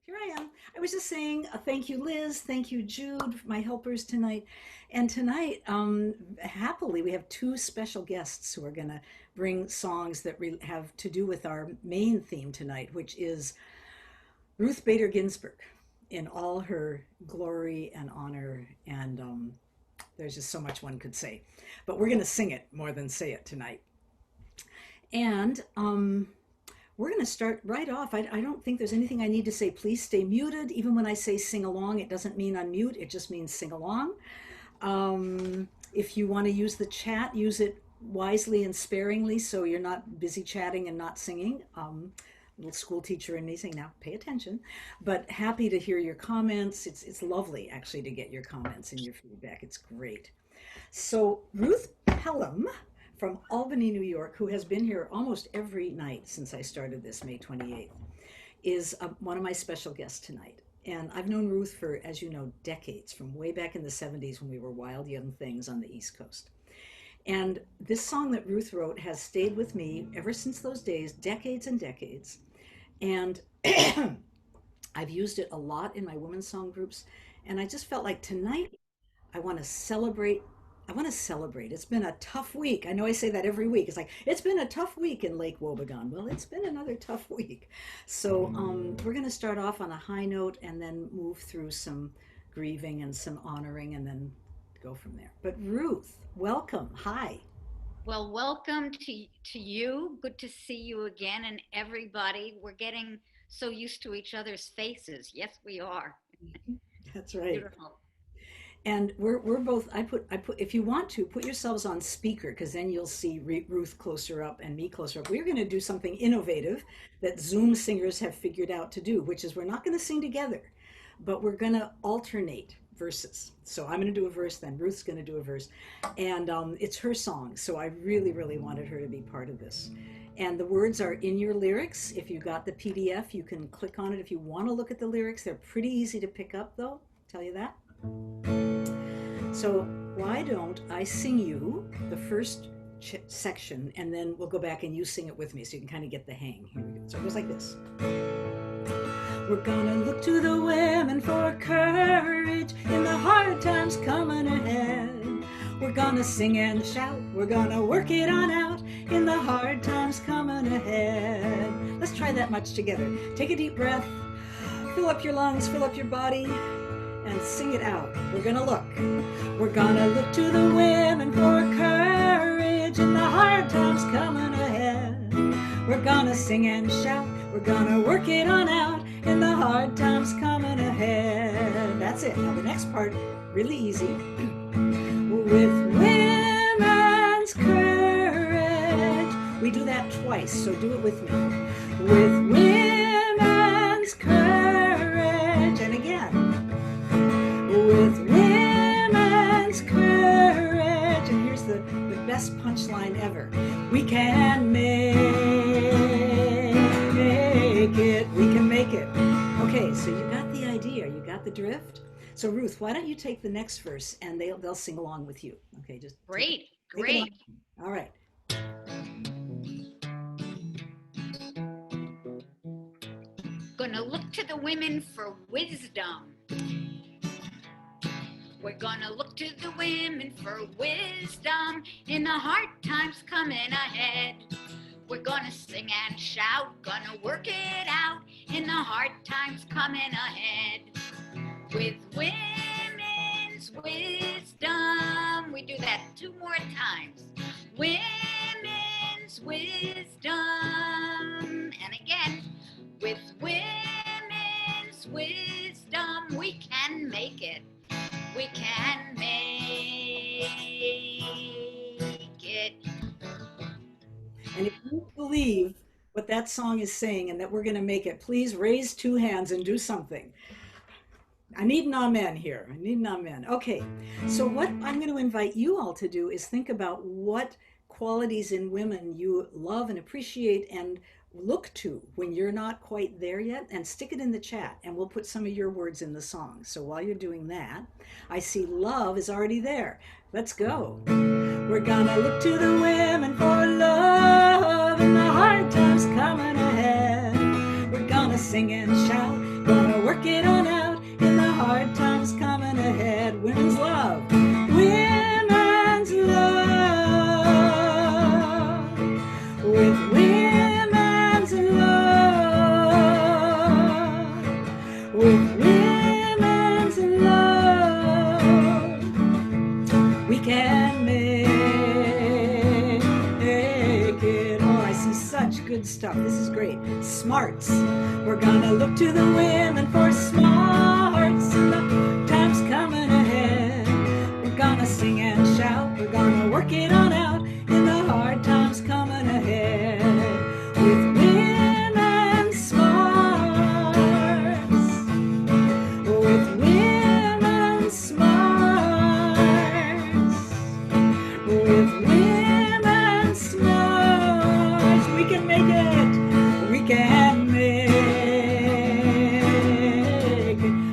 Here I am. I was just saying thank you, Liz. Thank you, Jude, my helpers tonight. And tonight, happily, we have two special guests who are going to bring songs that have to do with our main theme tonight, which is Ruth Bader Ginsburg in all her glory and honor. And there's just so much one could say. But we're going to sing it more than say it tonight. And we're going to start right off. I don't think there's anything I need to say. Please stay muted. Even when I say sing along, it doesn't mean unmute. It just means sing along. If you want to use the chat, use it wisely and sparingly so you're not busy chatting and not singing. Little school teacher in me saying, now pay attention. But happy to hear your comments. It's lovely, actually, to get your comments and your feedback. It's great. So Ruth Pelham from Albany, New York, who has been here almost every night since I started this May 28th, is one of my special guests tonight. And I've known Ruth for, as you know, decades, from way back in the 70s when we were wild young things on the East Coast. And this song that Ruth wrote has stayed with me ever since those days, decades and decades. And I've used it a lot in my women's song groups. And I just felt like tonight I want to celebrate. It's been a tough week. I know I say that every week. It's like, it's been a tough week in Lake Wobegon. Well, it's been another tough week. So we're going to start off on a high note and then move through some grieving and some honoring and then go from there. But Ruth, welcome. Hi. Well, welcome to you. Good to see you again, and everybody. We're getting so used to each other's faces. Yes, we are. That's right. Beautiful. And we're both, I put, if you want to, put yourselves on speaker because then you'll see Ruth closer up and me closer up. We're going to do something innovative that Zoom singers have figured out to do, which is we're not going to sing together, but we're going to alternate verses. So I'm going to do a verse, then Ruth's going to do a verse. And it's her song. So I really, really wanted her to be part of this. And the words are in your lyrics. If you got the PDF, you can click on it. If you want to look at the lyrics, they're pretty easy to pick up though. Tell you that. So why don't I sing you the first section and then we'll go back and you sing it with me so you can kind of get the hang. Here we go. So it goes like this. We're gonna look to the women for courage in the hard times coming ahead. We're gonna sing and shout. We're gonna work it on out in the hard times coming ahead. Let's try that much together. Take a deep breath. Fill up your lungs, fill up your body. And sing it out. We're gonna look. We're gonna look to the women for courage in the hard times coming ahead. We're gonna sing and shout. We're gonna work it on out in the hard times coming ahead. That's it. Now the next part, really easy. With women's courage. We do that twice, so do it with me. With women's courage. And again. With women's courage, and here's the best punchline ever. We can make it. We can make it. Okay, so you got the idea. You got the drift. So Ruth, why don't you take the next verse and they'll sing along with you. Okay, just Great, take great. All right. Gonna look to the women for wisdom. We're gonna look to the women for wisdom in the hard times coming ahead. We're gonna sing and shout, gonna work it out in the hard times coming ahead. With women's wisdom, we do that 2 more times. Women's wisdom, and again, with women's wisdom, we can make it. We can make it. And if you believe what that song is saying and that we're going to make it, please raise 2 hands and do something. I need an amen here. I need an amen. Okay, so what I'm going to invite you all to do is think about what qualities in women you love and appreciate and look to when you're not quite there yet, and stick it in the chat and we'll put some of your words in the song. So while you're doing that, I see love is already there. Let's go. We're gonna look to the women for love in the hard times coming ahead. We're gonna sing and shout, gonna work it on out in the hard times coming ahead. Women's love. Women's love. With women's love. With women's love. We can make it. Oh, I see such good stuff. This is great. Smarts. We're gonna look to the women for smarts in the times coming ahead. We're gonna sing and shout. We're gonna work it on out in the hard times coming ahead. With women's smarts. With women's smarts. With women's smarts. We can make it. We can make it.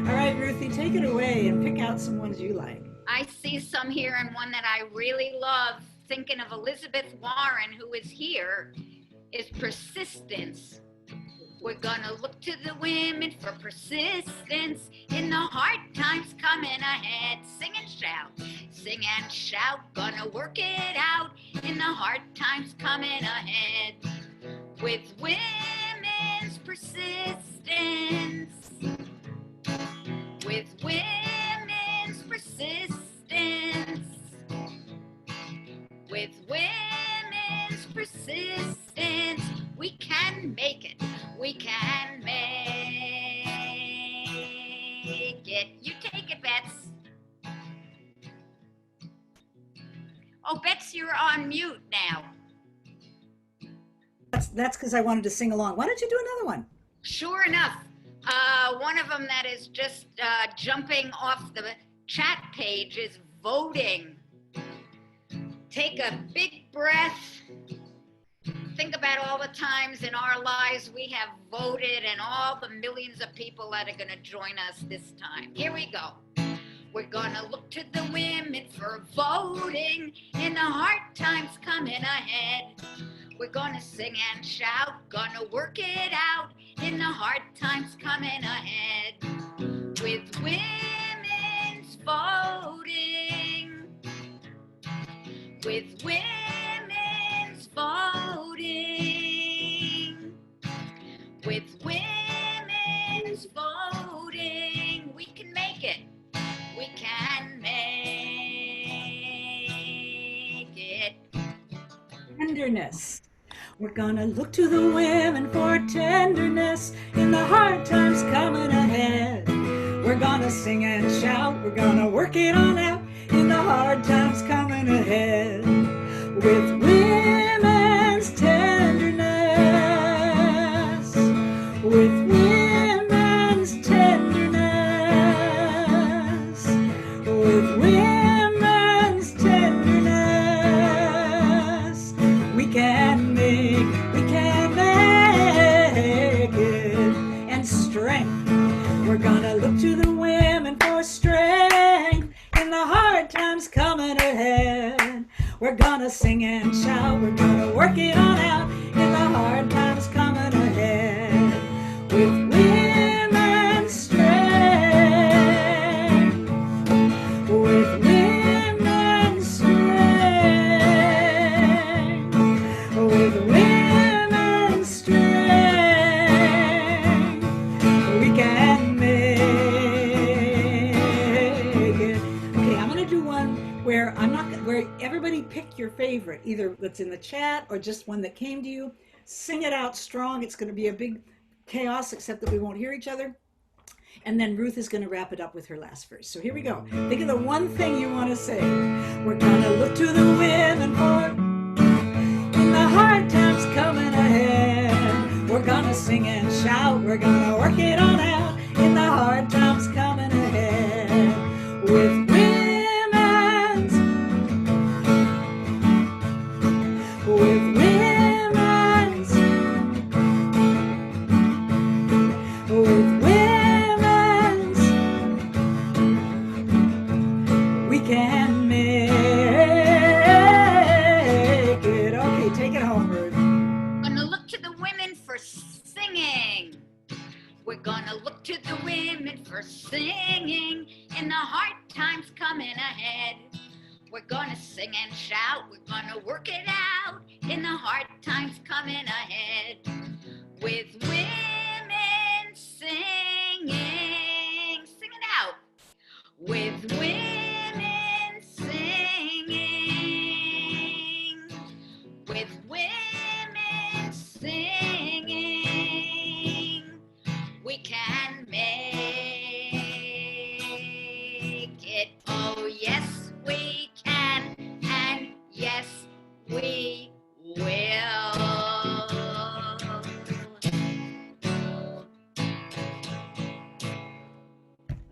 All right, Ruthie, take it away and pick out some ones you like. I see some here, and one that I really love, thinking of Elizabeth Warren, who is here, is persistence. We're gonna look to the women for persistence in the hard times coming ahead. Sing and shout, gonna work it out in the hard times coming ahead. With women's persistence. With women's persistence. With women's persistence, we can make it. We can make it. You take it, Bets. Oh, Bets, you're on mute now. That's because I wanted to sing along. Why don't you do another one? Sure enough, one of them that is just jumping off the chat page is voting. Take a big breath. Think about all the times in our lives we have voted and all the millions of people that are going to join us this time. Here we go. We're going to look to the women for voting in the hard times coming ahead. We're going to sing and shout, going to work it out in the hard times coming ahead. With women's voting. With women's voting. With women's voting. We can make it. We can make it. Tenderness. We're gonna look to the women for tenderness in the hard times coming ahead. We're gonna sing and shout. We're gonna work it on out in the hard times coming ahead. With women's tenderness. With women's tenderness. With women's tenderness. We can make it. And strength. We're gonna look to the women for strength in the hard times coming ahead. We're gonna sing and shout. We're gonna work it on out in the hard times coming ahead. With women's strength. With women's strength. With women's strength. We can make it. Okay, I'm gonna do one where where everybody pick your favorite, either that's in the chat or just one that came to you. Sing it out strong. It's going to be a big chaos, except that we won't hear each other. And then Ruth is going to wrap it up with her last verse. So here we go. Think of the one thing you want to say. We're going to look to the women for in the hard times coming ahead. We're going to sing and shout. We're going to work it on out in the hard times coming ahead. With women's. With women's. With women's. We can make it. Okay, take it home, Ruth. Gonna look to the women for singing. We're gonna gonna sing and shout. We're gonna work it out in the hard times coming ahead. With women singing, sing it out. With women singing, with women singing, we can make it. Oh, yes, we can, and yes, we will.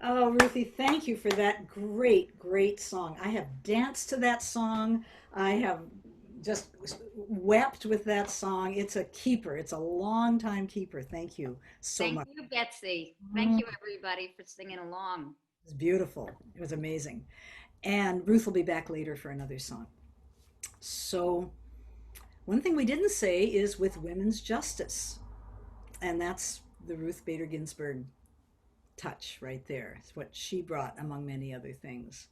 Oh, Ruthie, thank you for that great, great song. I have danced to that song. I have just wept with that song. It's a keeper. It's a long time keeper. Thank you so Thank much. you, Betsy. Thank Mm, you, everybody, for singing along. It was beautiful. It was amazing. And Ruth will be back later for another song. So, one thing we didn't say is with women's justice, and that's the Ruth Bader Ginsburg touch right there. It's what she brought among many other things.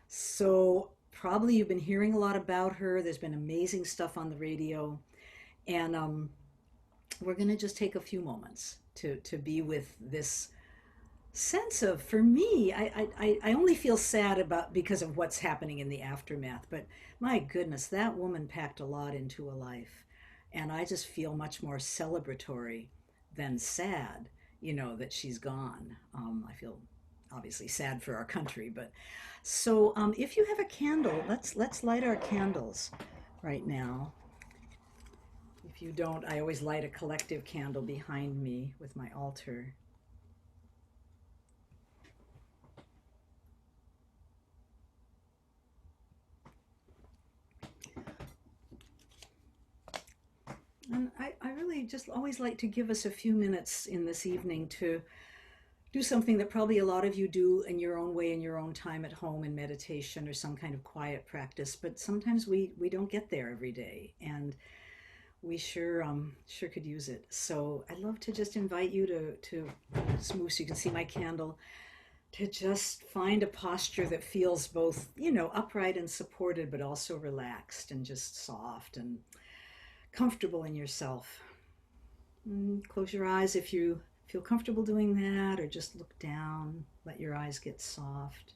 So, probably you've been hearing a lot about her. There's been amazing stuff on the radio. And we're going to just take a few moments to be with this sense of, for me, I only feel sad about because of what's happening in the aftermath. But my goodness, that woman packed a lot into a life. And I just feel much more celebratory than sad, that she's gone. I feel obviously sad for our country, but so if you have a candle, let's light our candles right now. If you don't, I always light a collective candle behind me with my altar. And I really just always like to give us a few minutes in this evening to do something that probably a lot of you do in your own way, in your own time at home, in meditation or some kind of quiet practice. But sometimes we don't get there every day, and we sure could use it. So I'd love to just invite you to just move so you can see my candle, to just find a posture that feels both, upright and supported, but also relaxed and just soft and comfortable in yourself. Close your eyes if you feel comfortable doing that, or just look down, let your eyes get soft.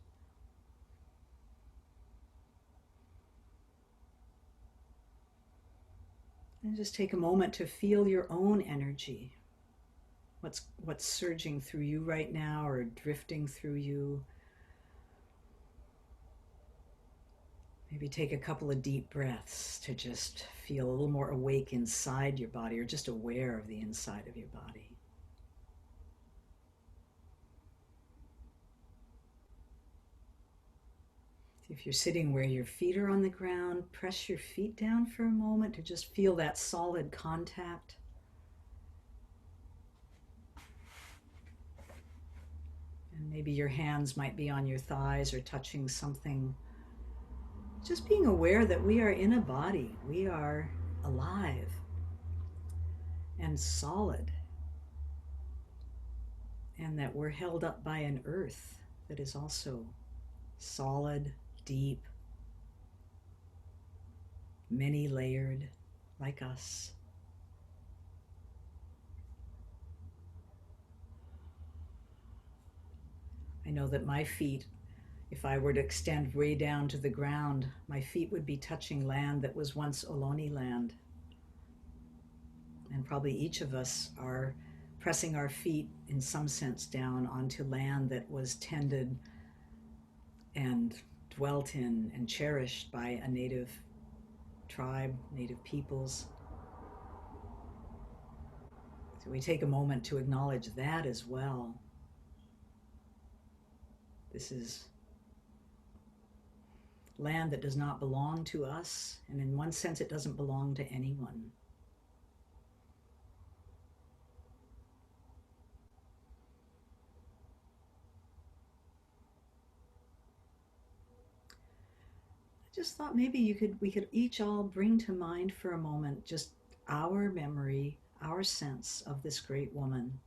And just take a moment to feel your own energy. What's surging through you right now or drifting through you. Maybe take a couple of deep breaths to just feel a little more awake inside your body, or just aware of the inside of your body. If you're sitting where your feet are on the ground, press your feet down for a moment to just feel that solid contact. And maybe your hands might be on your thighs or touching something. Just being aware that we are in a body, we are alive and solid, and that we're held up by an earth that is also solid, deep, many layered, like us. I know that my feet, if I were to extend way down to the ground, my feet would be touching land that was once Ohlone land. And probably each of us are pressing our feet in some sense down onto land that was tended and dwelt in and cherished by a native tribe, native peoples. So we take a moment to acknowledge that as well. This is land that does not belong to us, and in one sense it doesn't belong to anyone. I just thought maybe we could each all bring to mind for a moment just our memory, our sense of this great woman.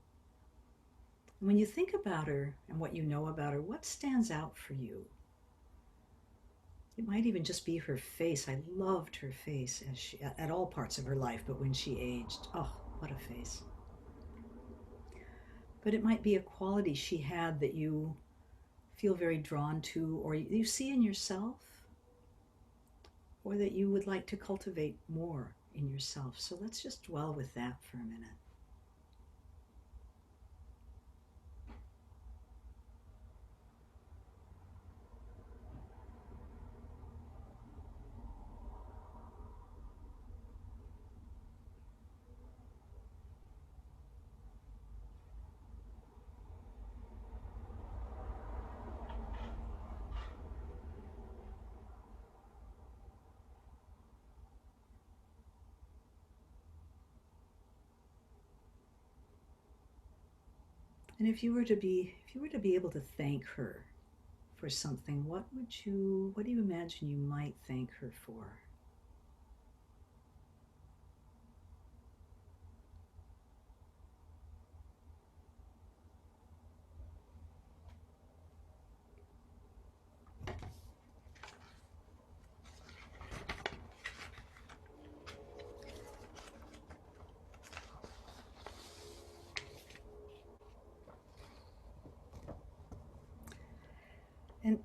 And when you think about her and what you know about her, what stands out for you? It might even just be her face. I loved her face as she, at all parts of her life, but when she aged, oh, what a face. But it might be a quality she had that you feel very drawn to, or you see in yourself, or that you would like to cultivate more in yourself. So let's just dwell with that for a minute. And if you were to be able to thank her for something, what do you imagine you might thank her for? And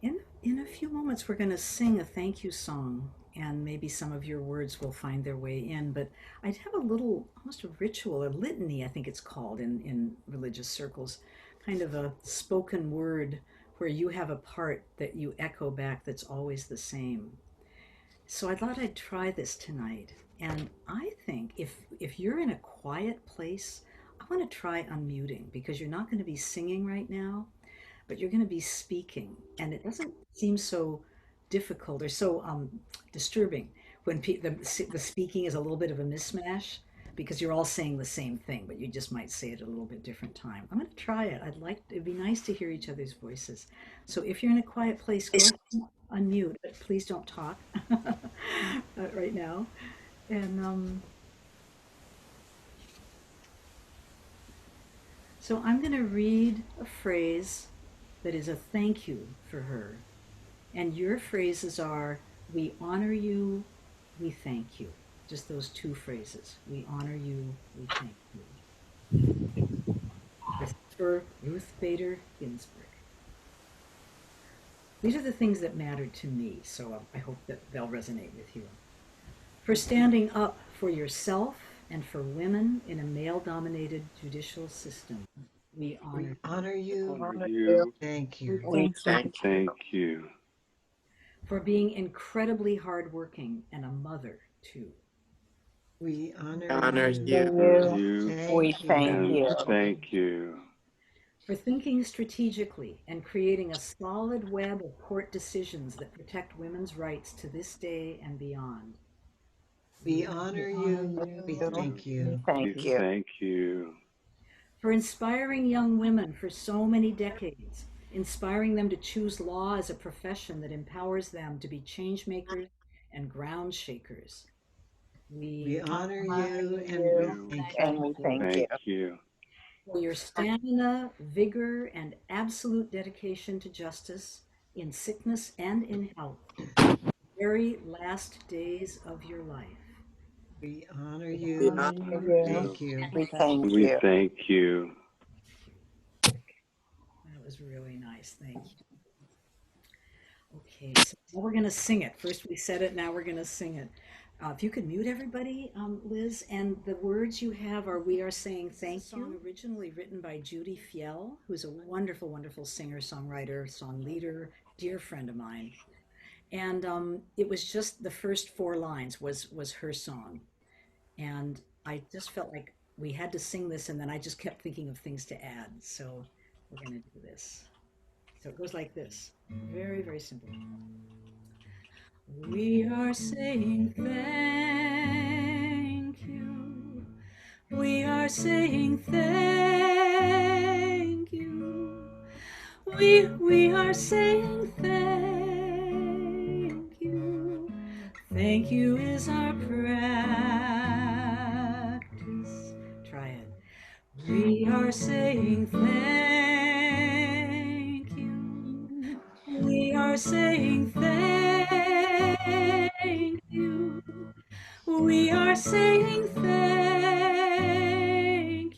in a few moments, we're going to sing a thank you song, and maybe some of your words will find their way in. But I'd have a little, almost a ritual, a litany, I think it's called in religious circles, kind of a spoken word where you have a part that you echo back that's always the same. So I thought I'd try this tonight. And I think if you're in a quiet place, I want to try unmuting because you're not going to be singing right now, but you're going to be speaking, and it doesn't seem so difficult or so disturbing when the speaking is a little bit of a mismatch because you're all saying the same thing, but you just might say it at a little bit different time. I'm going to try it. It'd be nice to hear each other's voices. So if you're in a quiet place, go ahead and unmute, but please don't talk right now. And so I'm going to read a phrase that is a thank you for her. And your phrases are, we honor you, we thank you. Just those two phrases. We honor you, we thank you. This is for Ruth Bader Ginsburg. These are the things that matter to me, so I hope that they'll resonate with you. For standing up for yourself and for women in a male-dominated judicial system. We honor you. Honor you. Thank you. We thank you. Thank you. for being incredibly hardworking and a mother too. We Honor you. you. You We Thank thank and you. thank you. For thinking strategically and creating a solid web of court decisions that protect women's rights to this day and beyond. We honor you. We thank We you. thank We you. thank you. For inspiring young women for so many decades, inspiring them to choose law as a profession that empowers them to be change makers and ground shakers. We We honor Honor you and we you. You thank And you. we thank you. thank you. for your stamina, vigor, and absolute dedication to justice in sickness and in health, very last days of your life. We honor We you. honor Honor you. Thank you. you. We thank We you. thank you. That was really nice. Thank you. Okay, so now we're going to sing it. First we said it, now we're going to sing it. If you could mute everybody, Liz, and the words you have are "We Are Saying Thank You." Song originally written by Judy Fiel, who's a wonderful, wonderful singer, songwriter, song leader, dear friend of mine. And it was just the first four lines was her song, and I just felt like we had to sing this, and then I just kept thinking of things to add. So we're going to do this. So it goes like this. Very, very simple. We are saying thank you. We are saying thank you. We are saying thank you. Thank you is our practice. Try it. We are saying thank you. We are saying thank We are saying thank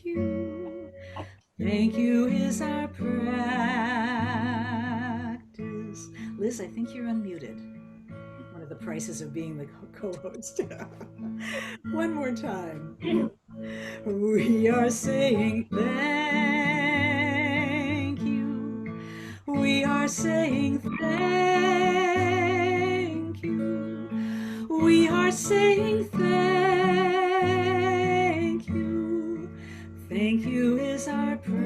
you. Thank you is our practice. Liz, I think you're unmuted. One of the prices of being the co-host. One more time. We are saying thank you. We are saying thank you. We are saying thank you. Thank you is our practice.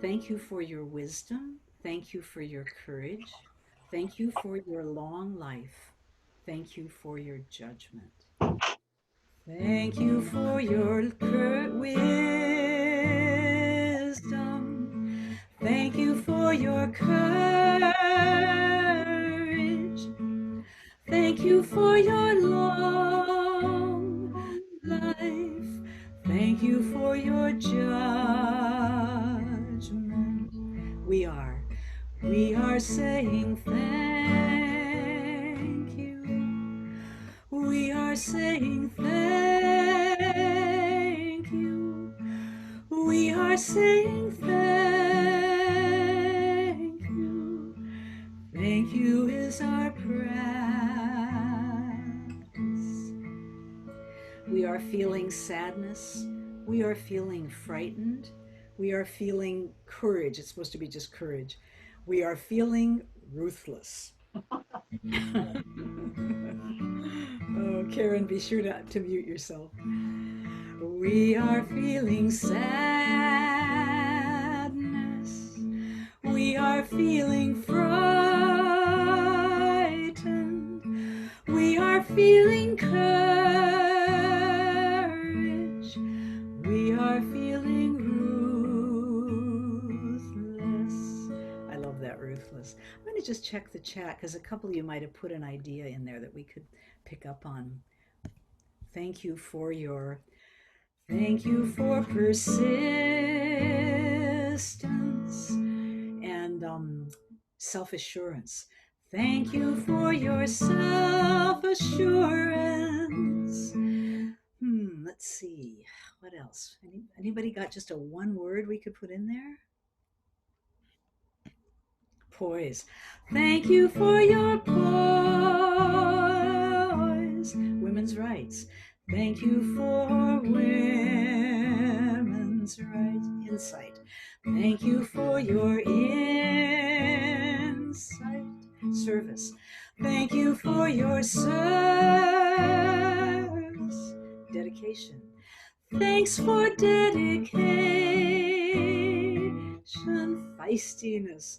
Thank you for your wisdom. Thank you for your courage. Thank you for your long life. Thank you for your judgment. Thank you for your wisdom. Thank you for your courage. Thank you for your long life. Thank you for your judgment. We are, we are saying thank you. We are saying thank you. We are saying thank you. Thank you is our practice. We are feeling sadness. We are feeling frightened. We are feeling courage. It's supposed to be just courage. We are feeling ruthless. Oh, Karen, be sure to mute yourself. We are feeling sadness. We are feeling frightened. We are feeling courage. We are feeling ruthless. I love that, ruthless. I'm going to just check the chat because a couple of you might have put an idea in there that we could pick up on. Thank you for your Thank you for persistence and self-assurance. Thank you for your self-assurance. Let's see. What else? Anybody got just a one word we could put in there? Poise. Thank you for your poise. Women's rights. Thank you for women's rights. Insight. Thank you for your insight. Service. Thank you for your service. Dedication. Thanks for dedication. Feistiness.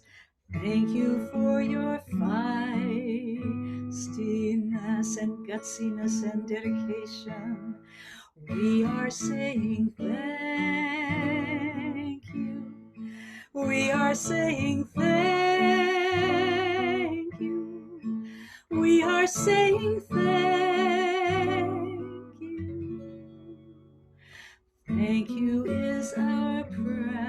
Thank you for your feistiness and gutsiness and dedication. We are saying thank you. We are saying thank you. We are saying thank you. Thank you is our practice.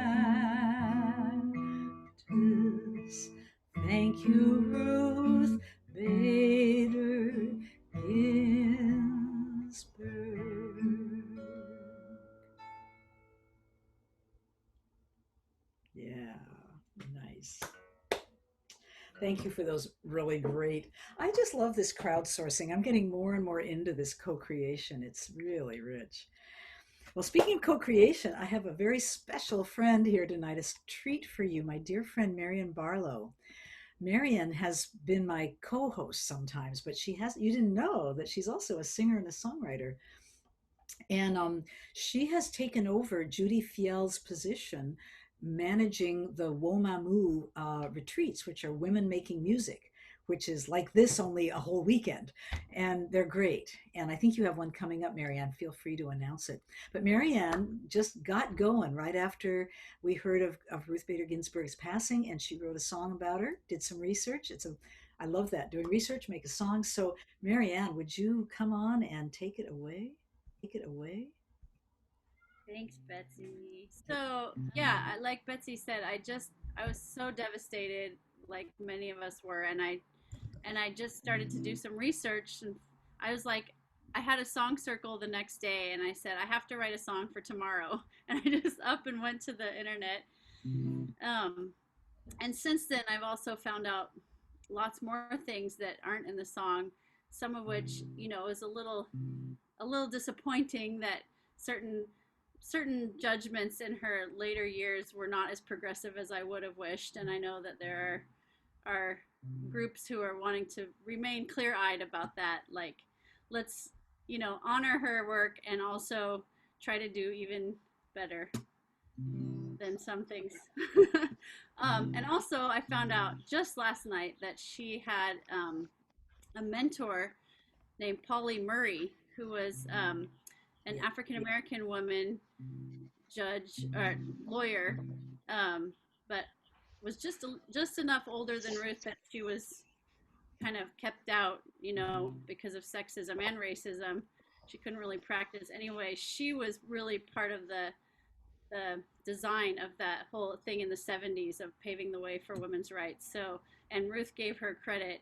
Thank you, Ruth Bader Ginsburg. Yeah, nice. Thank you for those really great. I just love this crowdsourcing. I'm getting more and more into this co-creation. It's really rich. Well, speaking of co-creation, I have a very special friend here tonight, a treat for you, my dear friend Marian Barlow. Marian has been my co-host sometimes, but you didn't know that she's also a singer and a songwriter. And she has taken over Judy Fiel's position managing the Womamu retreats, which are women making music, which is like this, only a whole weekend. And they're great. And I think you have one coming up, Marianne. Feel free to announce it. But Marianne just got going right after we heard of Ruth Bader Ginsburg's passing, and she wrote a song about her, did some research. I love that, doing research, make a song. So Marianne, would you come on and take it away? Take it away. Thanks, Betsy. So, yeah, like Betsy said, I was so devastated, like many of us were, and I and I just started to do some research, and I was like, I had a song circle the next day, and I said I have to write a song for tomorrow, and I just up and went to the internet. Um, and since then, I've also found out lots more things that aren't in the song, some of which is a little disappointing that certain judgments in her later years were not as progressive as I would have wished. And I know that there are groups who are wanting to remain clear-eyed about that. Like, let's, honor her work and also try to do even better than some things. And also, I found out just last night that she had a mentor named Polly Murray, who was an African American woman, judge or lawyer, but was just enough older than Ruth that she was kind of kept out, because of sexism and racism. She couldn't really practice. Anyway, she was really part of the design of that whole thing in the 70s of paving the way for women's rights. So, and Ruth gave her credit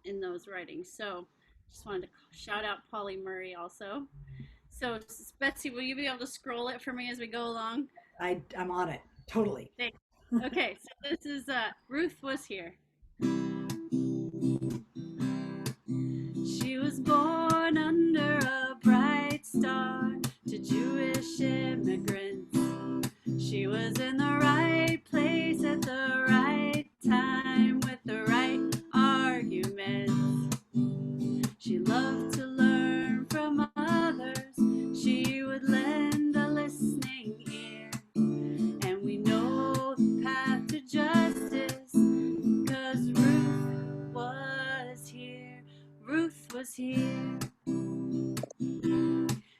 in those writings. So, just wanted to shout out Polly Murray also. So, Betsy, will you be able to scroll it for me as we go along? I'm on it. Totally. Thanks. Okay, so this is Ruth Was Here. She was born under a bright star to Jewish immigrants. She was in the right place at the right time with the right arguments. She loved to learn from others. She would lend a listening ear. And we know the path to justice, 'cause Ruth was here. Ruth was here.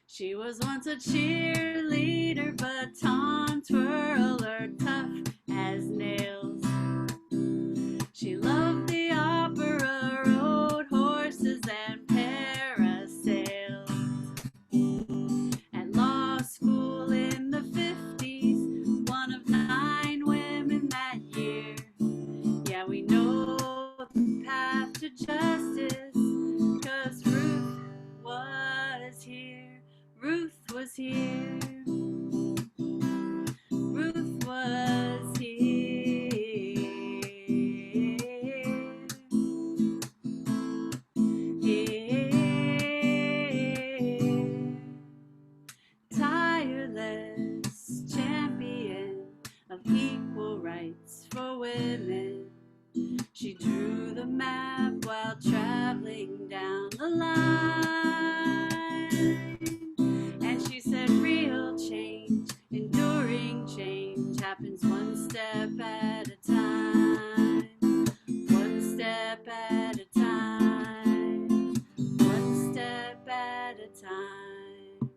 She was once a cheerleader, baton twirler, tough as nails. She loved the opera, rode horses and parasailed. At law school in the 50s, one of 9 women that year. Yeah, we know the path to justice, 'cause Ruth was here. Ruth was here. Ruth was here. Tireless champion of equal rights for women. She drew the map while traveling down the line. And she said real change, enduring change, happens one step at a time. One step at a time. One step at a time.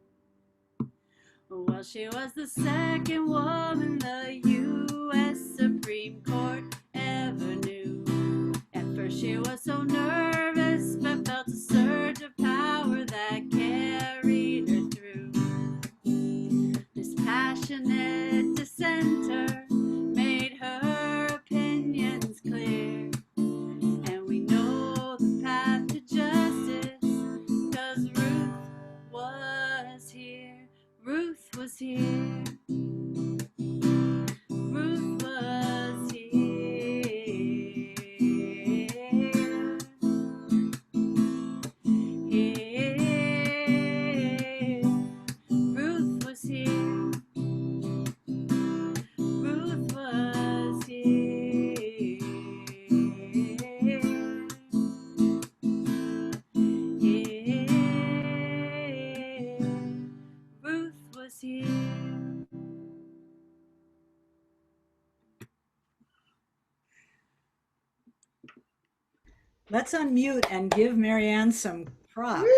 Well, she was the second woman the U.S. Supreme Court ever knew. At first she was so nervous, but felt a surge of power that carried her through. This passionate dissenter made her opinions clear. And we know the path to justice, 'cause Ruth was here. Ruth was here. Ruth was here. Here. Ruth was here. Ruth was here. Here. Ruth was here. Let's unmute and give Marianne some props.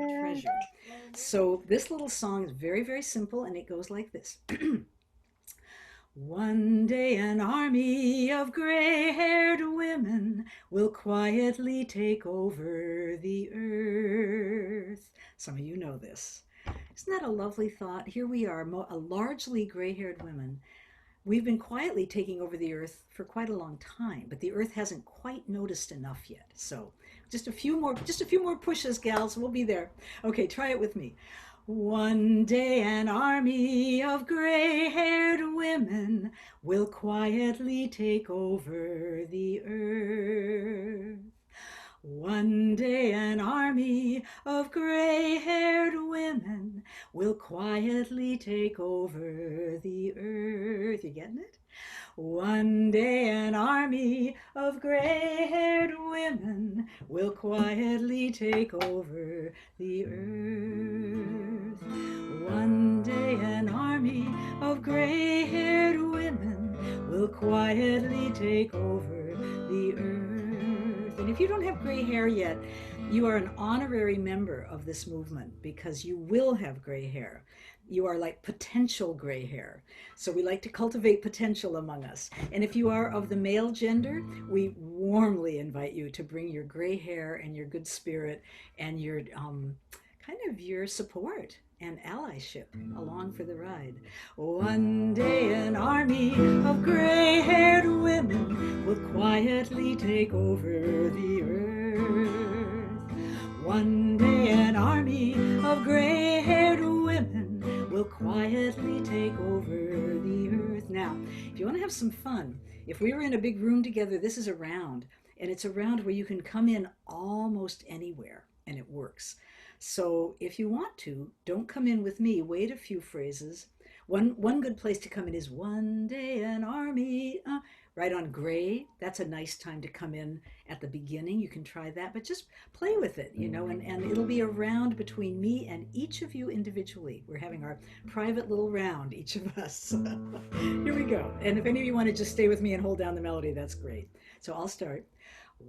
Treasure. So this little song is very, very simple, and it goes like this. One day an army of gray-haired women will quietly take over the earth. Some of you know this. Isn't that a lovely thought? Here we are, largely gray-haired women. We've been quietly taking over the earth for quite a long time, but the earth hasn't quite noticed enough yet. So just a few more pushes, gals. We'll be there. Okay, try it with me. One day an army of gray-haired women will quietly take over the earth. One day an army of gray-haired women will quietly take over the earth. You getting it? One day an army of gray-haired women will quietly take over the earth. One day an army of gray-haired women will quietly take over the earth. And if you don't have gray hair yet, you are an honorary member of this movement because you will have gray hair. You are like potential gray hair. So we like to cultivate potential among us. And if you are of the male gender, we warmly invite you to bring your gray hair and your good spirit and your kind of your support and allyship along for the ride. One day an army of gray-haired women will quietly take over the earth. One day an army of gray-haired women will quietly take over the earth. Now, if you want to have some fun, if we were in a big room together, this is a round, and it's a round where you can come in almost anywhere, and it works. So if you want to, don't come in with me. Wait a few phrases. One good place to come in is one day an army, right on gray. That's a nice time to come in at the beginning. You can try that, but just play with it, you know, and it'll be a round between me and each of you individually. We're having our private little round, each of us. Here we go. And if any of you want to just stay with me and hold down the melody, that's great. So I'll start.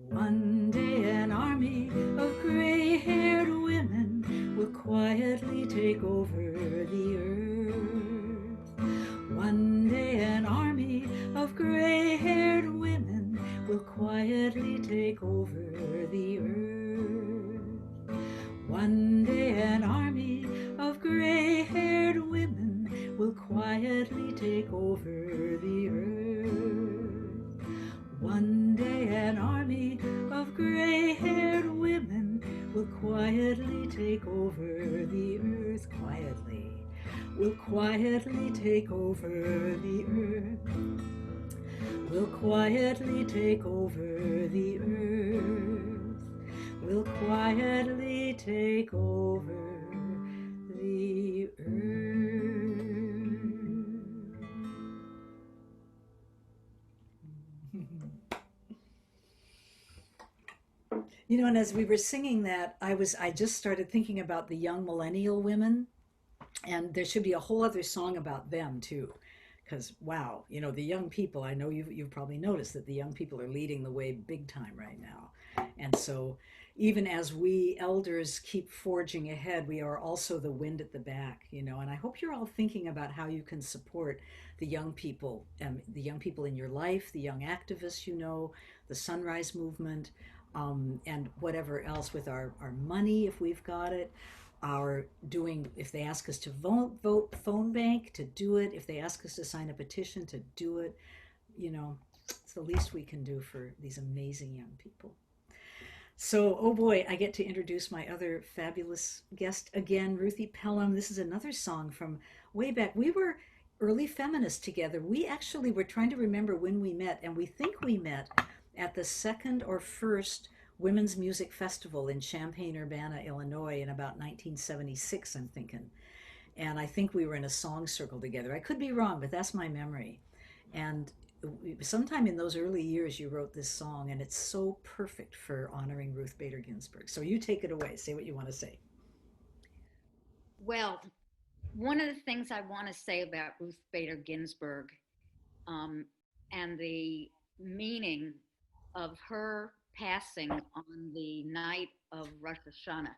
One day an army of gray-haired women will quietly take over the earth. One day an army of gray-haired women will quietly take over the earth. One day an army of gray-haired women will quietly take over the earth. One day an army of gray-haired women will quietly take over the earth. Quietly. Will quietly take over the earth. Will quietly take over the earth. Will quietly take over the earth. You know, and as we were singing that, I just started thinking about the young millennial women, and there should be a whole other song about them too. Because wow, you know, the young people, I know you've probably noticed that the young people are leading the way big time right now. And so even as we elders keep forging ahead, we are also the wind at the back, you know, and I hope you're all thinking about how you can support the young people in your life, the young activists, you know, the Sunrise Movement, and whatever else with our money, if we've got it, our doing, if they ask us to vote phone bank, to do it, if they ask us to sign a petition, to do it, you know, it's the least we can do for these amazing young people. So, oh boy, I get to introduce my other fabulous guest again, Ruthie Pelham. This is another song from way back. We were early feminists together. We actually were trying to remember when we met, and we think we met at the second or first Women's Music Festival in Champaign-Urbana, Illinois in about 1976, I'm thinking. And I think we were in a song circle together. I could be wrong, but that's my memory. And sometime in those early years, you wrote this song, and it's so perfect for honoring Ruth Bader Ginsburg. So you take it away. Say what you want to say. Well, one of the things I want to say about Ruth Bader Ginsburg and the meaning of her passing on the night of Rosh Hashanah,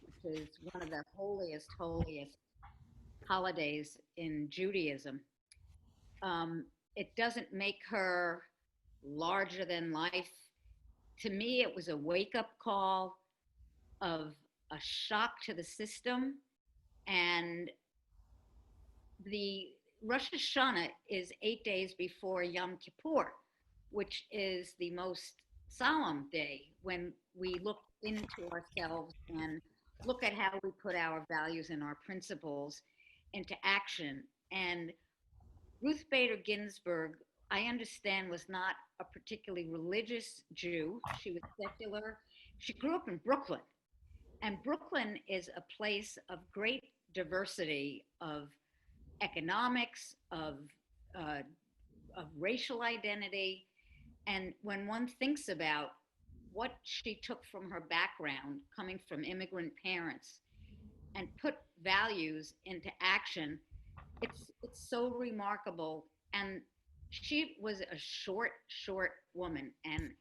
which is one of the holiest holidays in Judaism. It doesn't make her larger than life. To me, it was a wake-up call of a shock to the system And the Rosh Hashanah is 8 days before Yom Kippur, which is the most solemn day when we look into ourselves and look at how we put our values and our principles into action. And Ruth Bader Ginsburg, I understand, was not a particularly religious Jew. She was secular. She grew up in Brooklyn. And Brooklyn is a place of great diversity of economics, uh, of racial identity. And when one thinks about what she took from her background, coming from immigrant parents, and put values into action, it's so remarkable. And she was a short woman. And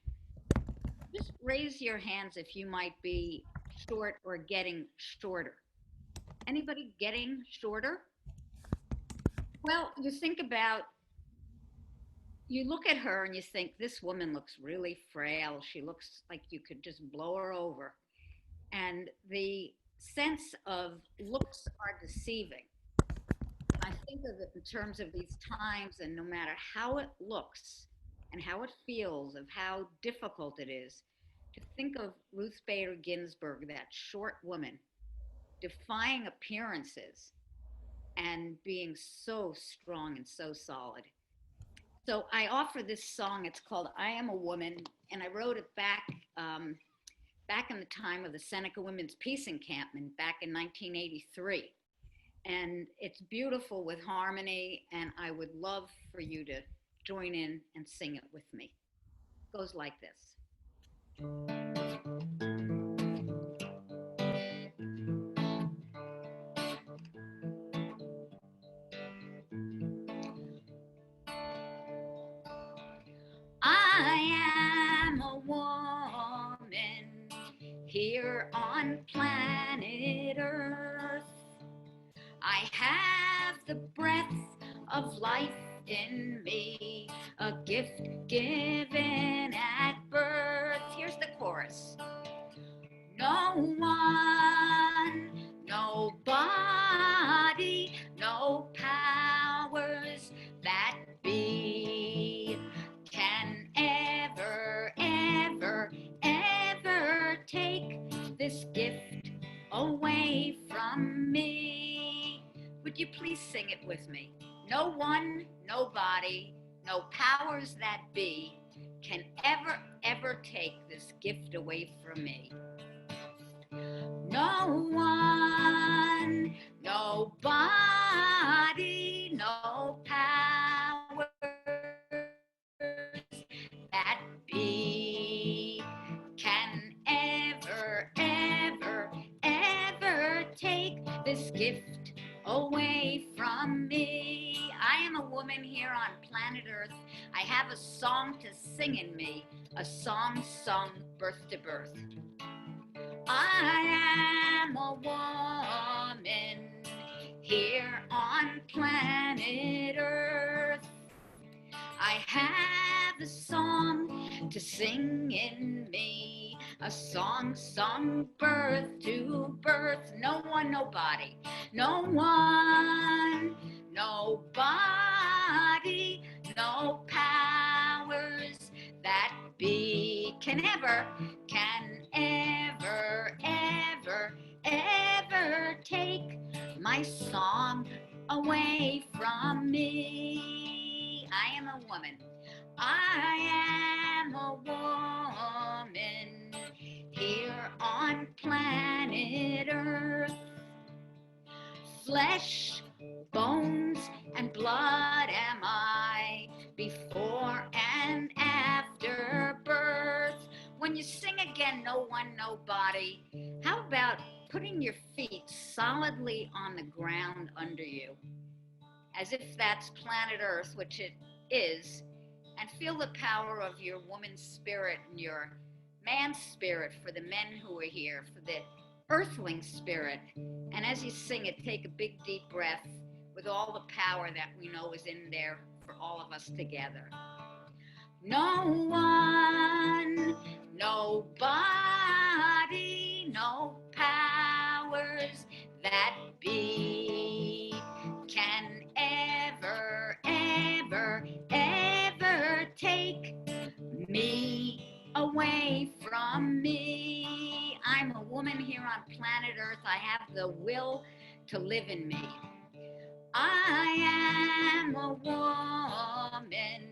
just raise your hands if you might be short or getting shorter. Anybody getting shorter? Well, you think about, you look at her and you think, this woman looks really frail. She looks like you could just blow her over. And the sense of looks are deceiving. I think of it in terms of these times, and no matter how it looks and how it feels, of how difficult it is, to think of Ruth Bader Ginsburg, that short woman, defying appearances and being so strong and so solid. So I offer this song. It's called "I Am a Woman," and I wrote it back in the time of the Seneca Women's Peace Encampment back in 1983. And it's beautiful with harmony, and I would love for you to join in and sing it with me. It goes like this. I am a woman here on planet Earth. I have the breath of life in me, a gift given at birth. Here's the chorus. No one, nobody, no powers that be can ever, ever, ever take this gift away from me. Would you please sing it with me? No one, nobody, no powers that be can ever, ever take this gift away from me. No one, nobody, no powers that be can ever, ever, ever take this gift away from me. I am a woman here on planet Earth. I have a song to sing in me, a song sung birth to birth. I am a woman here on planet Earth. I have a song to sing in me, a song sung birth to birth. No one, nobody, no one, nobody, no powers that be can ever, ever, ever take my song away from me. I am a woman. I am a woman here on planet Earth. Flesh, bones, and blood am I, before and after birth. When you sing again, no one, nobody, how about putting your feet solidly on the ground under you, as if that's planet Earth, which it is, and feel the power of your woman's spirit and your man's spirit for the men who are here, for the earthling spirit. And as you sing it, take a big deep breath with all the power that we know is in there for all of us together. No one, nobody, no powers that be can ever, ever, ever take me away from me. I'm a woman here on planet Earth. I have the will to live in me. I am a woman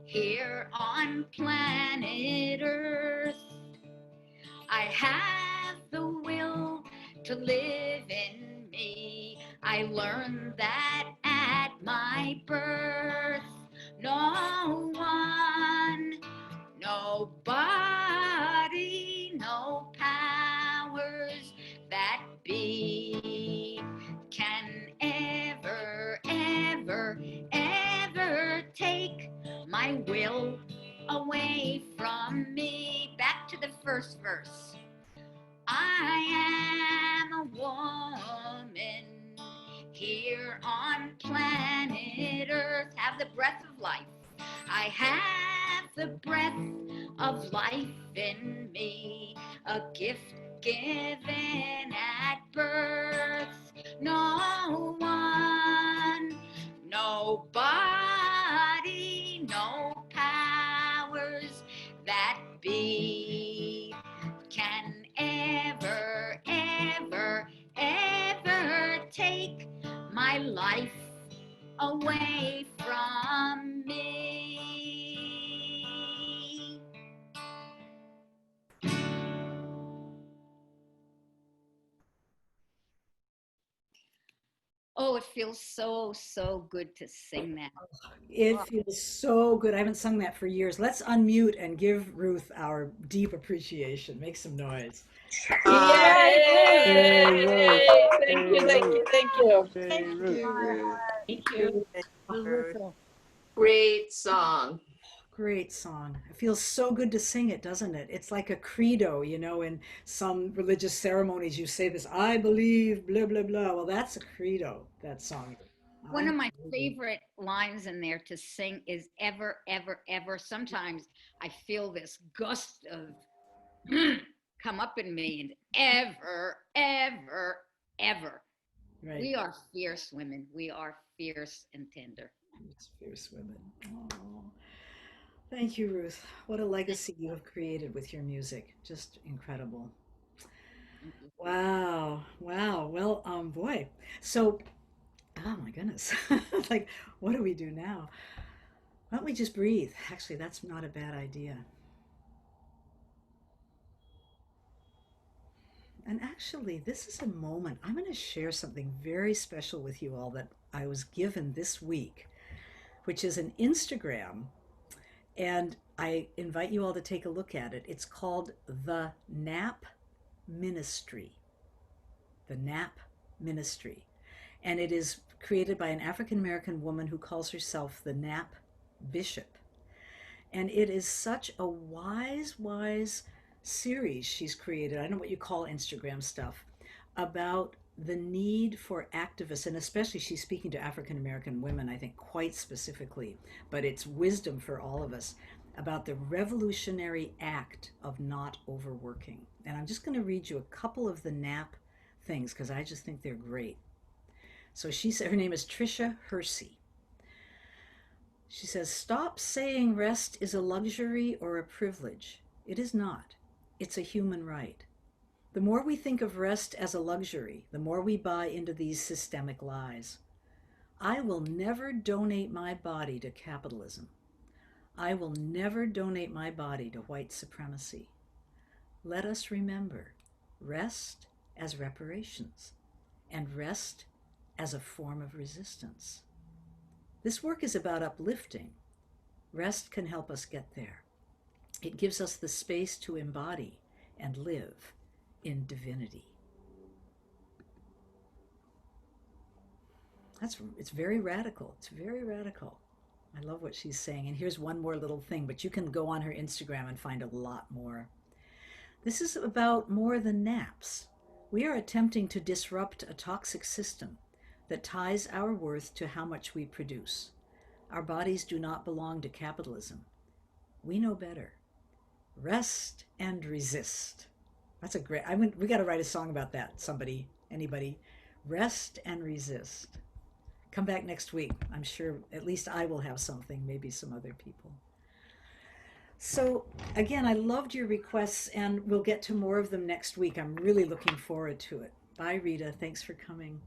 here on planet Earth. I have the will to live in me. I learned that at my birth. No one, nobody, no powers that be can ever, ever, ever take my will away from me. Back to the first verse. I am a woman here on planet Earth. Have the breath of life. I have the breath of life in me, a gift given at birth. No one, nobody, no powers that be can ever, ever, ever take my life away from me. Oh, it feels so, so good to sing that. It feels so good. I haven't sung that for years. Let's unmute and give Ruth our deep appreciation. Make some noise. Yay! Thank you, thank you, thank you. Thank you, Ruth. Thank you. Beautiful. Great song. Great song. It feels so good to sing it, doesn't it? It's like a credo, in some religious ceremonies you say this, I believe, blah, blah, blah. Well, that's a credo, that song. One of my favorite lines in there to sing is ever, ever, ever. Sometimes I feel this gust of come up in me, and ever, ever, ever. Right. We are fierce women. We are fierce and tender. It's fierce women. Oh. Thank you, Ruth. What a legacy you have created with your music. Just incredible. Wow. Wow. Well, boy. So, oh my goodness. Like, what do we do now? Why don't we just breathe? Actually, that's not a bad idea. And actually, this is a moment. I'm going to share something very special with you all that I was given this week, which is an Instagram. And I invite you all to take a look at it. It's called The Nap Ministry. The Nap Ministry. And it is created by an African American woman who calls herself the Nap Bishop. And it is such a wise, wise series she's created. I don't know what you call Instagram stuff, about the need for activists, and especially she's speaking to African American women, I think quite specifically, but it's wisdom for all of us about the revolutionary act of not overworking. And I'm just going to read you a couple of the NAP things because I just think they're great. So she said, her name is Tricia Hersey. She says, stop saying rest is a luxury or a privilege. It is not. It's a human right. The more we think of rest as a luxury, the more we buy into these systemic lies. I will never donate my body to capitalism. I will never donate my body to white supremacy. Let us remember rest as reparations and rest as a form of resistance. This work is about uplifting. Rest can help us get there. It gives us the space to embody and live in divinity. It's very radical. It's very radical. I love what she's saying. And here's one more little thing, but you can go on her Instagram and find a lot more. This is about more than naps. We are attempting to disrupt a toxic system that ties our worth to how much we produce. Our bodies do not belong to capitalism. We know better. Rest and resist. That's a great, we got to write a song about that, somebody, Anybody? Rest and resist. Come back next week. I'm sure at least I will have something, maybe some other people. So again, I loved your requests, and we'll get to more of them next week. I'm really looking forward to it. Bye, Rita. Thanks for coming.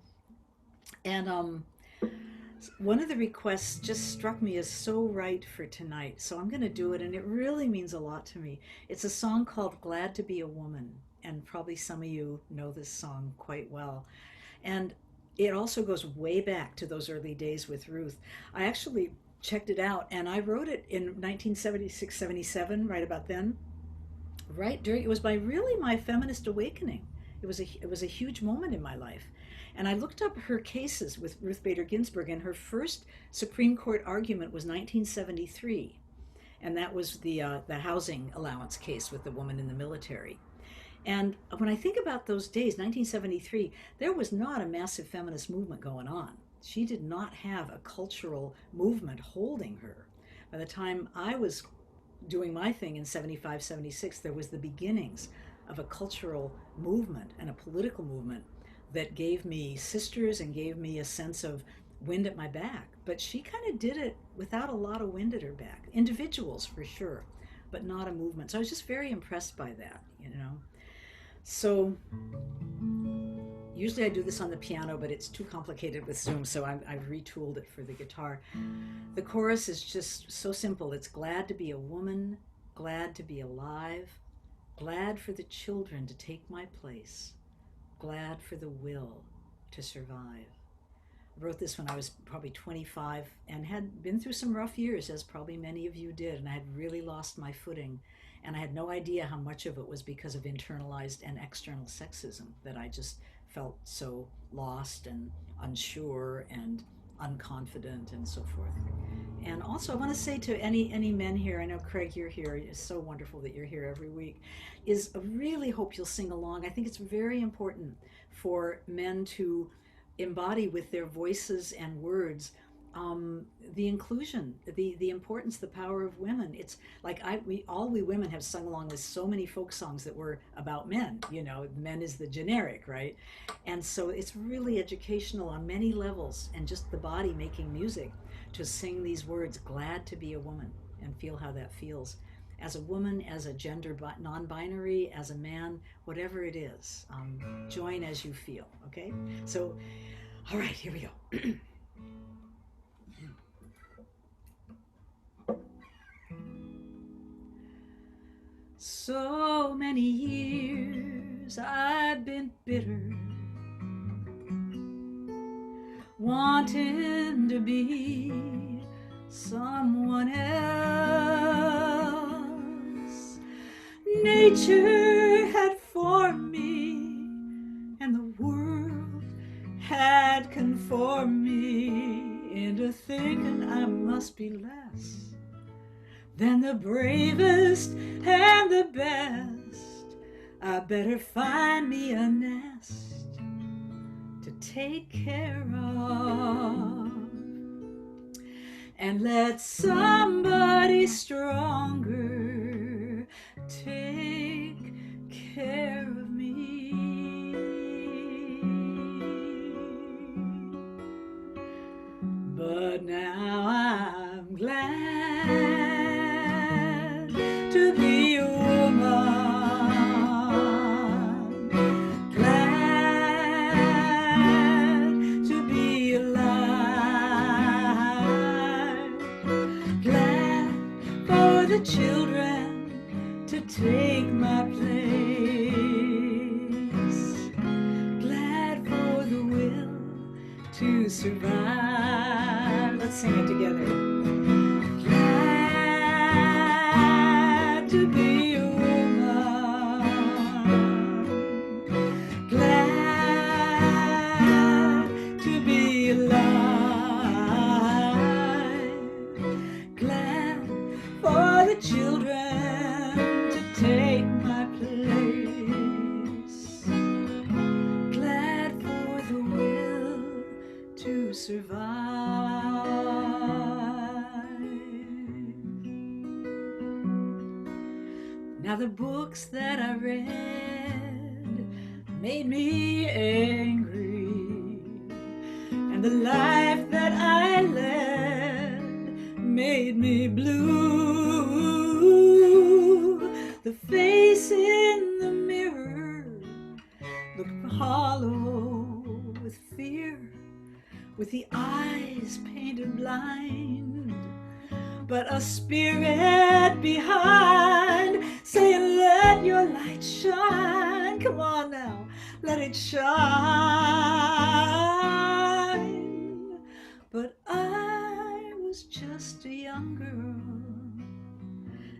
And one of the requests just struck me as so right for tonight, so I'm going to do it, and it really means a lot to me. It's a song called Glad to Be a Woman, and probably some of you know this song quite well. And it also goes way back to those early days with Ruth. I actually checked it out, and I wrote it in 1976, 77, right about then. Right during, it was my feminist awakening. It was a huge moment in my life. And I looked up her cases with Ruth Bader Ginsburg, and her first Supreme Court argument was 1973. And that was the housing allowance case with the woman in the military. And when I think about those days, 1973, there was not a massive feminist movement going on. She did not have a cultural movement holding her. By the time I was doing my thing in 75, 76, there was the beginnings of a cultural movement and a political movement that gave me sisters and gave me a sense of wind at my back. But she kind of did it without a lot of wind at her back. Individuals, for sure, but not a movement. So I was just very impressed by that, you know. So usually I do this on the piano, but it's too complicated with Zoom, so I've retooled it for the guitar. The chorus is just so simple. It's glad to be a woman, glad to be alive, glad for the children to take my place, glad for the will to survive. I wrote this when I was probably 25 and had been through some rough years, as probably many of you did, and I had really lost my footing. And I had no idea how much of it was because of internalized and external sexism, that I just felt so lost and unsure and unconfident and so forth. And also I want to say to any men here, I know Craig, you're here, it's so wonderful that you're here every week, is I really hope you'll sing along. I think it's very important for men to embody with their voices and words the inclusion, the importance, the power of women. It's like we women have sung along with so many folk songs that were about men. You know, men is the generic, right? And so it's really educational on many levels, and just the body making music to sing these words, glad to be a woman, and feel how that feels. As a woman, as a gender non-binary, as a man, whatever it is, join as you feel, okay? So, all right, here we go. So many years I've been bitter, wanting to be someone else. Nature had formed me, and the world had conformed me into thinking I must be less than the bravest and the best. I better find me a nest to take care of, and let somebody stronger take care of me. But now I'm glad to be a woman, glad to be alive, glad for the children to take my place, glad for the will to survive. Let's sing it together. To be a woman, glad to be alive, glad for the children to take my place, glad for the will to survive. Now the books that I read made me angry, and the life that I led made me blue. The face in the mirror looked hollow with fear, with the eyes painted blind, but a spirit behind saying, let your light shine. Come on now, let it shine. But I was just a young girl,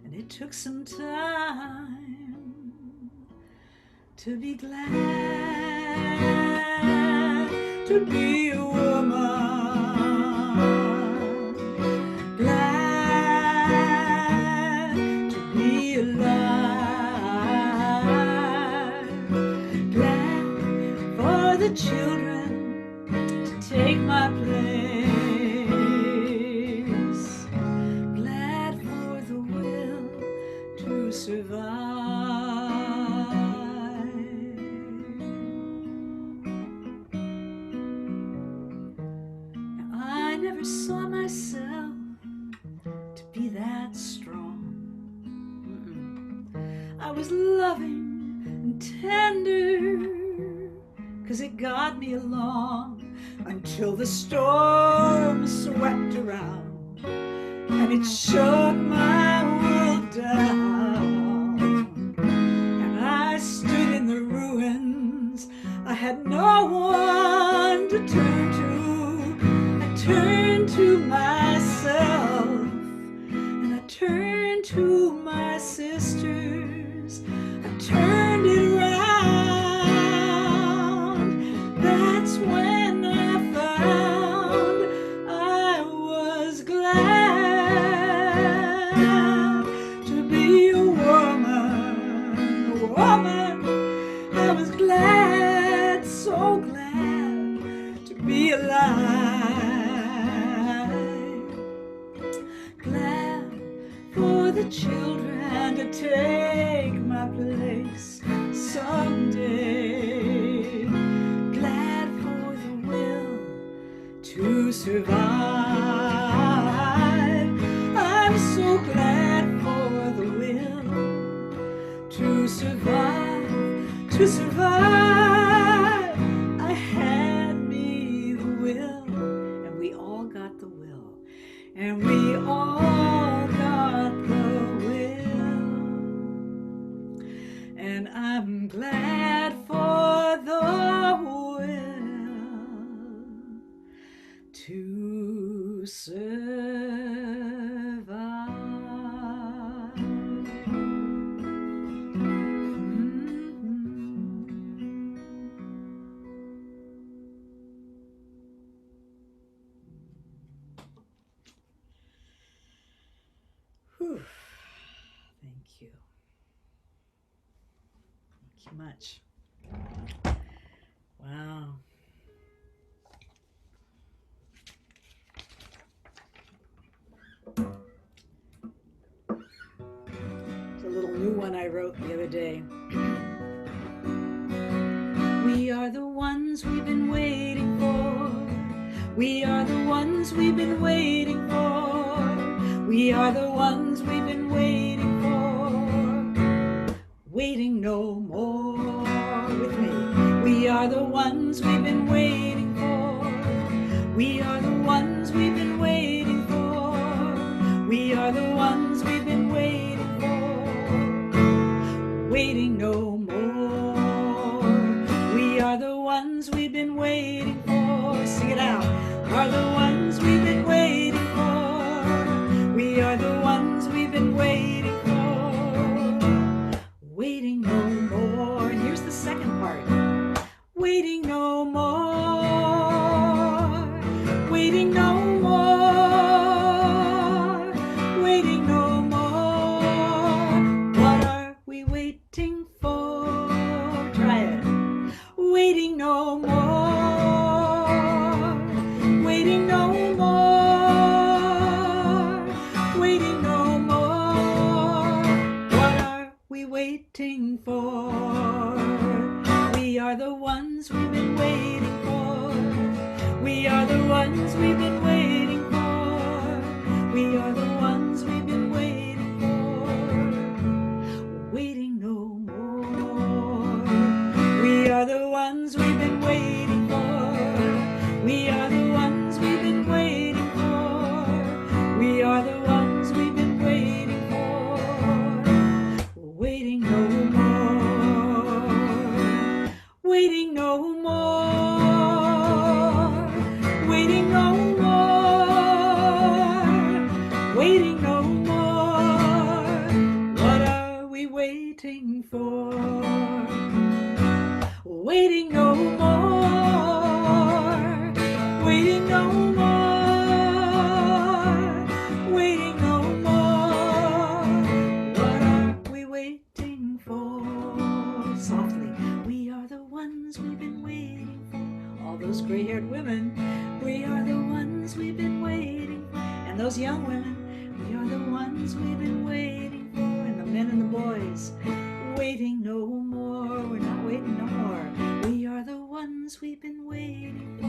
and it took some time to be glad to be a woman, glad to be alive, glad for the children to take my place, glad for the will to survive. I never saw myself to be that strong. I was loving and tender, 'cause it got me along until the storm swept around and it shook my world down. And I stood in the ruins. I had no one to turn to. Turn to myself, and I turned to my sisters. I turned it around. That's when I found I was glad to be a woman, a woman. I was glad, so glad to be alive. The children to take my place someday, glad for the will to survive. I'm so glad for the will to survive, to survive. I had me the will, and we all got the will, and we all got the and I'm glad for the will to survive. Whew. Thank you. Much. Wow. It's a little new one I wrote the other day. We are the ones we've been waiting for. We are the ones we've been waiting for. We are the ones we've been waiting for. Waiting no more with me. We are the ones we've been waiting for. We are the ones we've been waiting for. We are the ones we've been waiting for. Waiting no more. We are the ones we've been waiting for. Sing it out. Are the ones we've been waiting for. those young women, we are the ones we've been waiting for, and the men and the boys, waiting no more. We're not waiting no more. We are the ones we've been waiting for.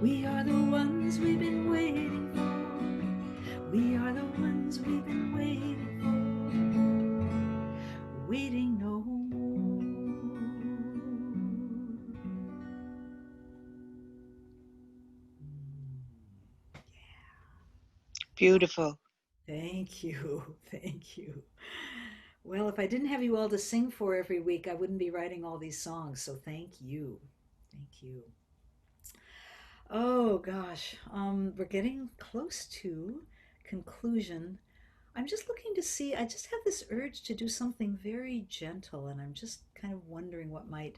We are the ones we've been waiting for. We are the ones we've been waiting for. Waiting no more. Beautiful. Thank you. Thank you. Well, if I didn't have you all to sing for every week, I wouldn't be writing all these songs. So thank you. Thank you. Oh gosh, we're getting close to conclusion. I'm just looking to see, I just have this urge to do something very gentle, and I'm just kind of wondering what might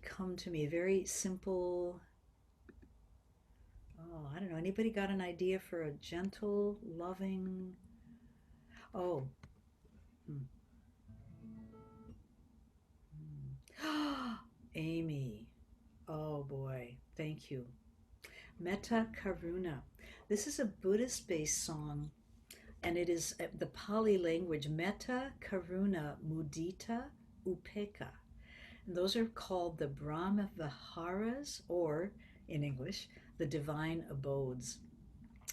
come to me. Very simple. Oh, I don't know. Anybody got an idea for a gentle, loving? Oh. Hmm. Amy. Oh boy. Thank you. Metta Karuna. This is a Buddhist based song, and it is the Pali language. Metta Karuna Mudita Upeka. And those are called the Brahma Viharas, or in English, the divine abodes.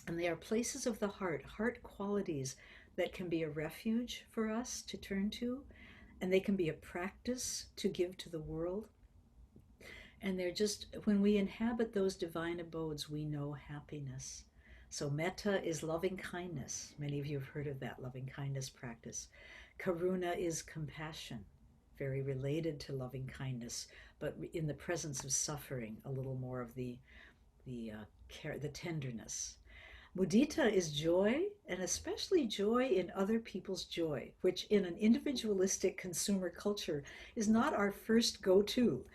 And they are places of the heart qualities that can be a refuge for us to turn to, and they can be a practice to give to the world. And they're just, when we inhabit those divine abodes, we know happiness. So metta is loving kindness. Many of you have heard of that loving kindness practice. Karuna is compassion, very related to loving kindness, but in the presence of suffering, a little more of the care, the tenderness. Mudita is joy, and especially joy in other people's joy, which in an individualistic consumer culture is not our first go-to.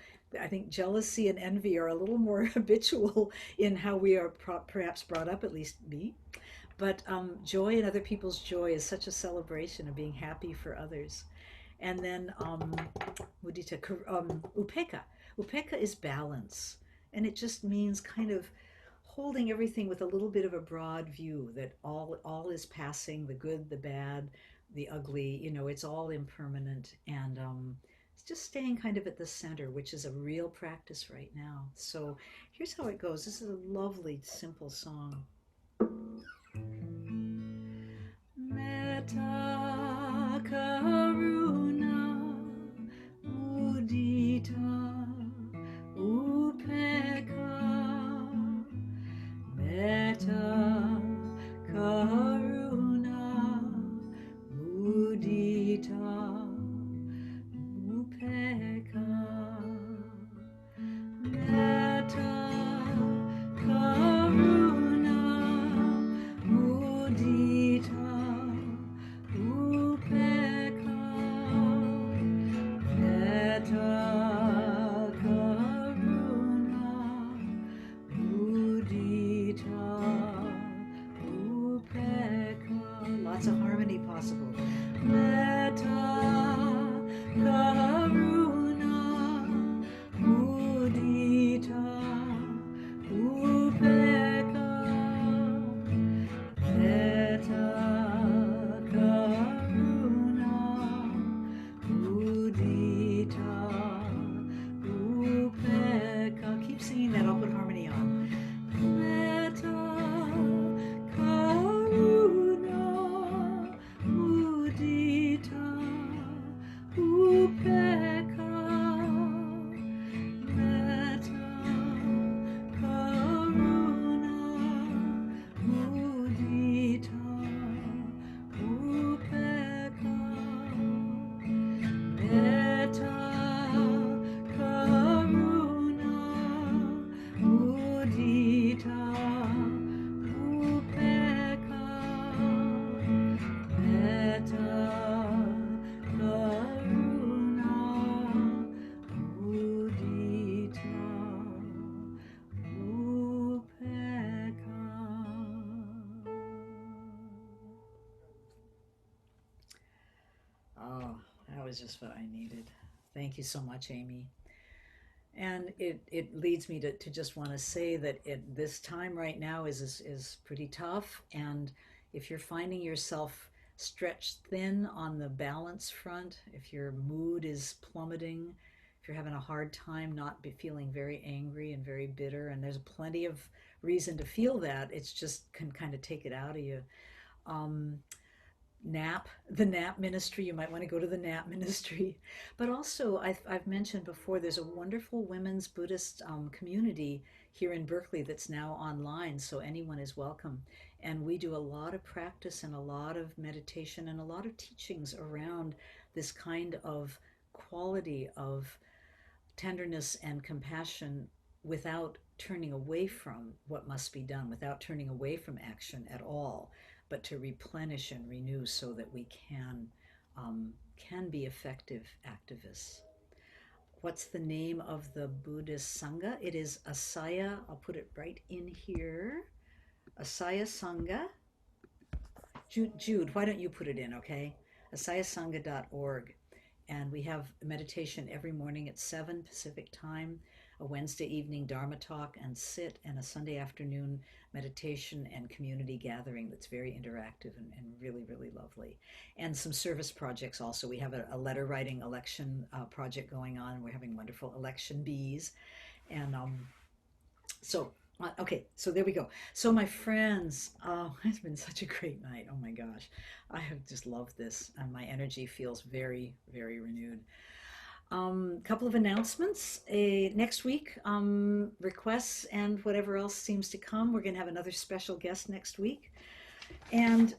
I think jealousy and envy are a little more habitual in how we are perhaps brought up, at least me. But joy in other people's joy is such a celebration of being happy for others. And then mudita, upeka. Upeka is balance, and it just means kind of holding everything with a little bit of a broad view that all is passing, the good, the bad, the ugly, it's all impermanent, and it's just staying kind of at the center, which is a real practice right now. So here's how it goes. This is a lovely, simple song. Metta karuna mudita upeka. Metta karuna mudita upeka. Metta karuna mudita upeka. Metta karuna mudita upeka. Lots of harmony possible. Metta karuna mudita upeka. Metta karuna mudita upeka. Keep singing that. I'll put harmony on. Metta karuna mudita upeka. Metta karuna mudita upeka. Metta karuna mudita upeka. Metta karuna mudita upeka. Oh, that was just what I needed. Thank you so much, Amy. And it leads me to just want to say that this time right now is pretty tough. And if you're finding yourself stretched thin on the balance front, if your mood is plummeting, if you're having a hard time not be feeling very angry and very bitter, and there's plenty of reason to feel that, it's just can kind of take it out of you. Um, the nap ministry, you might want to go to the nap ministry. But also I've mentioned before, there's a wonderful women's Buddhist community here in Berkeley that's now online, so anyone is welcome. And we do a lot of practice and a lot of meditation and a lot of teachings around this kind of quality of tenderness and compassion without turning away from what must be done, without turning away from action at all, but to replenish and renew so that we can be effective activists. What's the name of the Buddhist Sangha? It is Asaya. I'll put it right in here. Asaya Sangha. Jude, why don't you put it in, okay? asayasangha.org. And we have meditation every morning at 7 Pacific time, a Wednesday evening Dharma talk and sit, and a Sunday afternoon meditation and community gathering that's very interactive and really, really lovely. And some service projects also. We have a letter writing election project going on. We're having wonderful election bees. And okay, so there we go. So my friends, it's been such a great night. Oh my gosh, I have just loved this, and my energy feels very, very renewed. Couple of announcements. Next week, requests and whatever else seems to come. We're going to have another special guest next week. And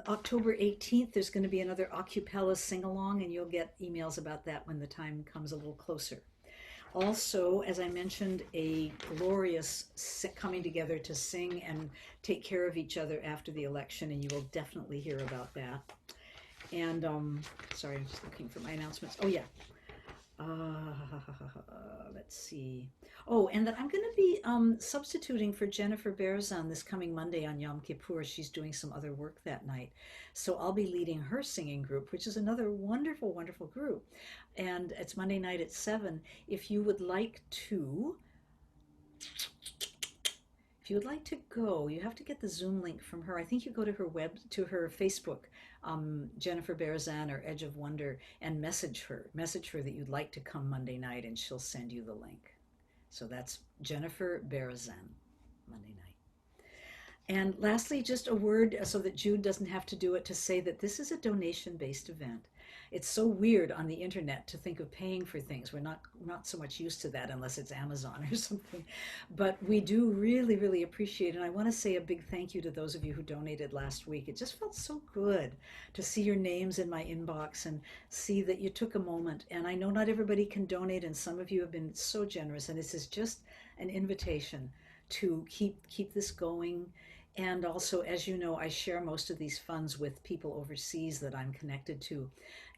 October 18th, there's going to be another Acapella sing-along, and you'll get emails about that when the time comes a little closer. Also, as I mentioned, a glorious coming together to sing and take care of each other after the election, and you will definitely hear about that. And sorry, I'm just looking for my announcements. Oh yeah. Let's see. Oh, and that I'm going to be substituting for Jennifer Berzon this coming Monday on Yom Kippur. She's doing some other work that night. So I'll be leading her singing group, which is another wonderful, wonderful group. And it's Monday night at 7. If you would like to go, you have to get the Zoom link from her. I think you go to her Facebook, Jennifer Berzan or Edge of Wonder, and message her that you'd like to come Monday night, and she'll send you the link. So that's Jennifer Berzan, Monday night. And lastly, just a word so that Jude doesn't have to do it, to say that this is a donation-based event. It's so weird on the internet to think of paying for things. We're not so much used to that unless it's Amazon or something. But we do really, really appreciate it. And I want to say a big thank you to those of you who donated last week. It just felt so good to see your names in my inbox and see that you took a moment. And I know not everybody can donate, and some of you have been so generous. And this is just an invitation to keep this going. And also, as you know, I share most of these funds with people overseas that I'm connected to.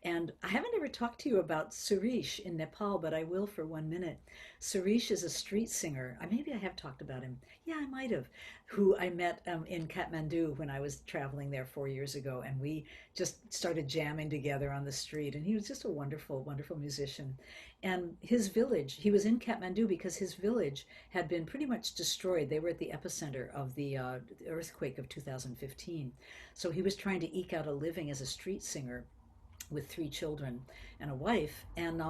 And I haven't ever talked to you about Suresh in Nepal, but I will for 1 minute. Suresh is a street singer. Maybe I have talked about him. Yeah, I might have. Who I met in Kathmandu when I was traveling there 4 years ago. And we just started jamming together on the street. And he was just a wonderful, wonderful musician. And his village, he was in Kathmandu because his village had been pretty much destroyed. They were at the epicenter of the earthquake of 2015. So he was trying to eke out a living as a street singer with 3 children and a wife. And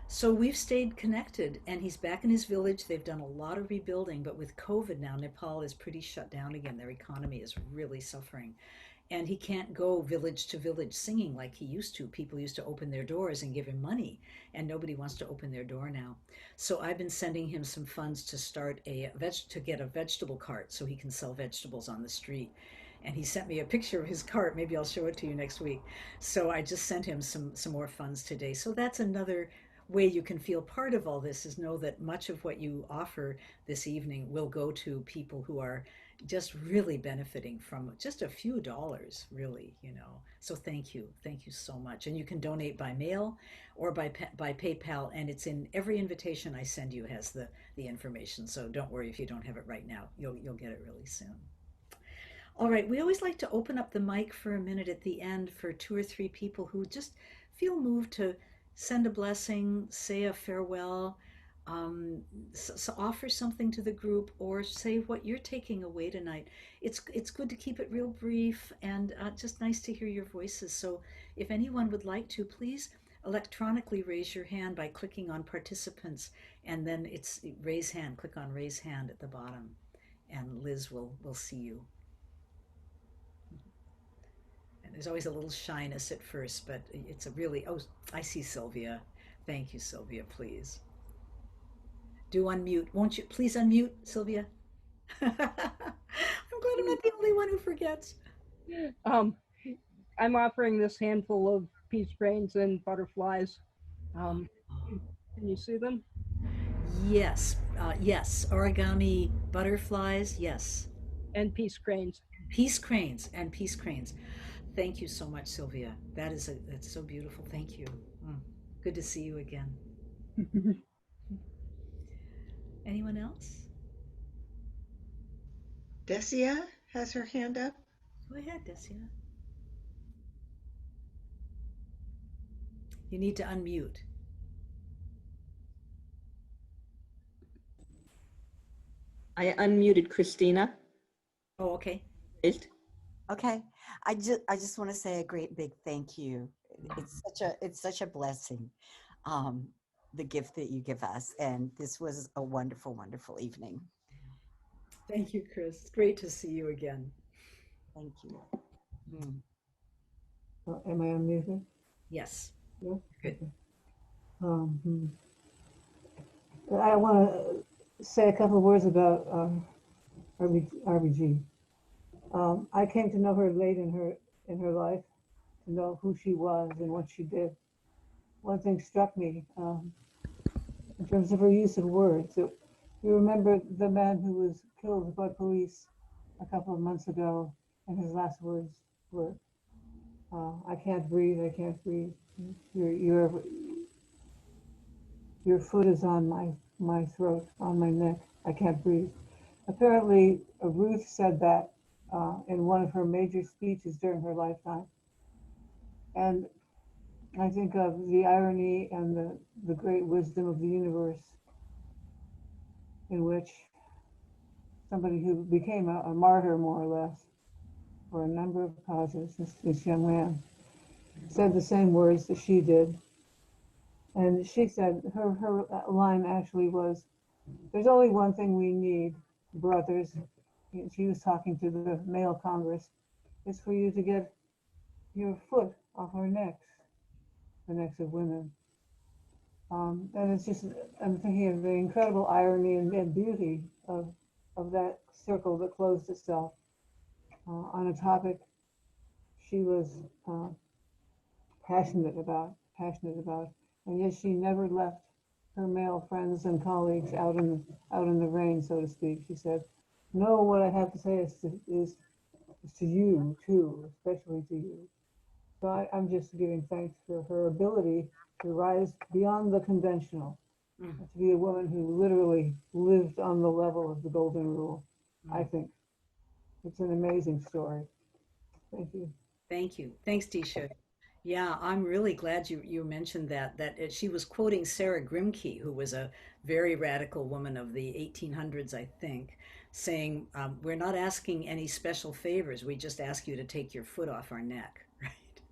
so we've stayed connected, and he's back in his village. They've done a lot of rebuilding, but with COVID now, Nepal is pretty shut down again. Their economy is really suffering. And he can't go village to village singing like he used to. People used to open their doors and give him money, and nobody wants to open their door now. So I've been sending him some funds to start to get a vegetable cart so he can sell vegetables on the street. And he sent me a picture of his cart. Maybe I'll show it to you next week. So I just sent him some more funds today. So that's another way you can feel part of all this, is know that much of what you offer this evening will go to people who are just really benefiting from just a few dollars, really, So thank you so much. And you can donate by mail or by PayPal, and it's in every invitation I send you has the information. So don't worry if you don't have it right now. You'll get it really soon. All right, we always like to open up the mic for a minute at the end for 2 or 3 people who just feel moved to send a blessing, say a farewell, um, so offer something to the group or say what you're taking away tonight. It's good to keep it real brief and just nice to hear your voices. So if anyone would like to, please electronically raise your hand by clicking on participants, and then it's raise hand. Click on raise hand at the bottom, and Liz will see you. And there's always a little shyness at first, but it's a really, oh, I see Sylvia. Thank you, Sylvia, please. Do unmute. Won't you please unmute, Sylvia? I'm glad I'm not the only one who forgets. Um, I'm offering this handful of peach grains and butterflies. Can you see them? Yes, yes. Origami butterflies, yes. And peace grains. Peace cranes and peace cranes. Thank you so much, Sylvia. That's so beautiful. Thank you. Mm. Good to see you again. Anyone else? Desia has her hand up. Go ahead, Desia. You need to unmute. I unmuted Christina. Oh, okay. Okay. I just want to say a great big thank you. It's such a blessing, the gift that you give us, and this was a wonderful, wonderful evening. Thank you, Chris. It's great to see you again. Thank you. Am I unmuted? Yes. Yeah. Good. I want to say a couple of words about RBG. I came to know her late in her life, to know who she was and what she did. One thing struck me in terms of her use of words. You remember the man who was killed by police a couple of months ago, and his last words were, "I can't breathe. I can't breathe. Your foot is on my throat, on my neck. I can't breathe." Apparently, Ruth said that in one of her major speeches during her lifetime. And I think of the irony and the great wisdom of the universe, in which somebody who became a martyr, more or less, for a number of causes, this young man, said the same words that she did. And she said, her line actually was, "There's only one thing we need, brothers." She was talking to the male Congress. "It's for you to get your foot off our necks," the necks of women. And it's just, I'm thinking of the incredible irony and beauty of that circle that closed itself on a topic she was passionate about, and yet she never left her male friends and colleagues out in the rain, so to speak. She said, "No, what I have to say is to you too, especially to you." So I'm just giving thanks for her ability to rise beyond the conventional, to be a woman who literally lived on the level of the golden rule. I think it's an amazing story. Thank you. Thank you. Thanks, Tisha. Yeah, I'm really glad you mentioned that she was quoting Sarah Grimke, who was a very radical woman of the 1800s, I think, saying, "We're not asking any special favors. We just ask you to take your foot off our neck." Right?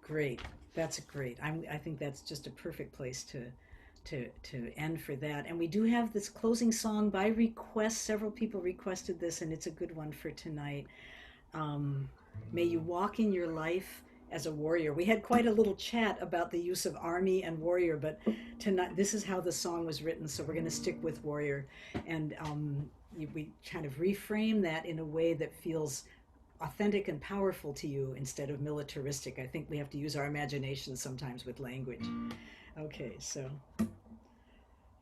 Great. That's great. I think that's just a perfect place to end for that. And we do have this closing song by request. Several people requested this, and it's a good one for tonight. May you walk in your life as a warrior. We had quite a little chat about the use of army and warrior, but tonight this is how the song was written, so we're going to stick with warrior. And we kind of reframe that in a way that feels authentic and powerful to you instead of militaristic. I think we have to use our imagination sometimes with language. Okay, so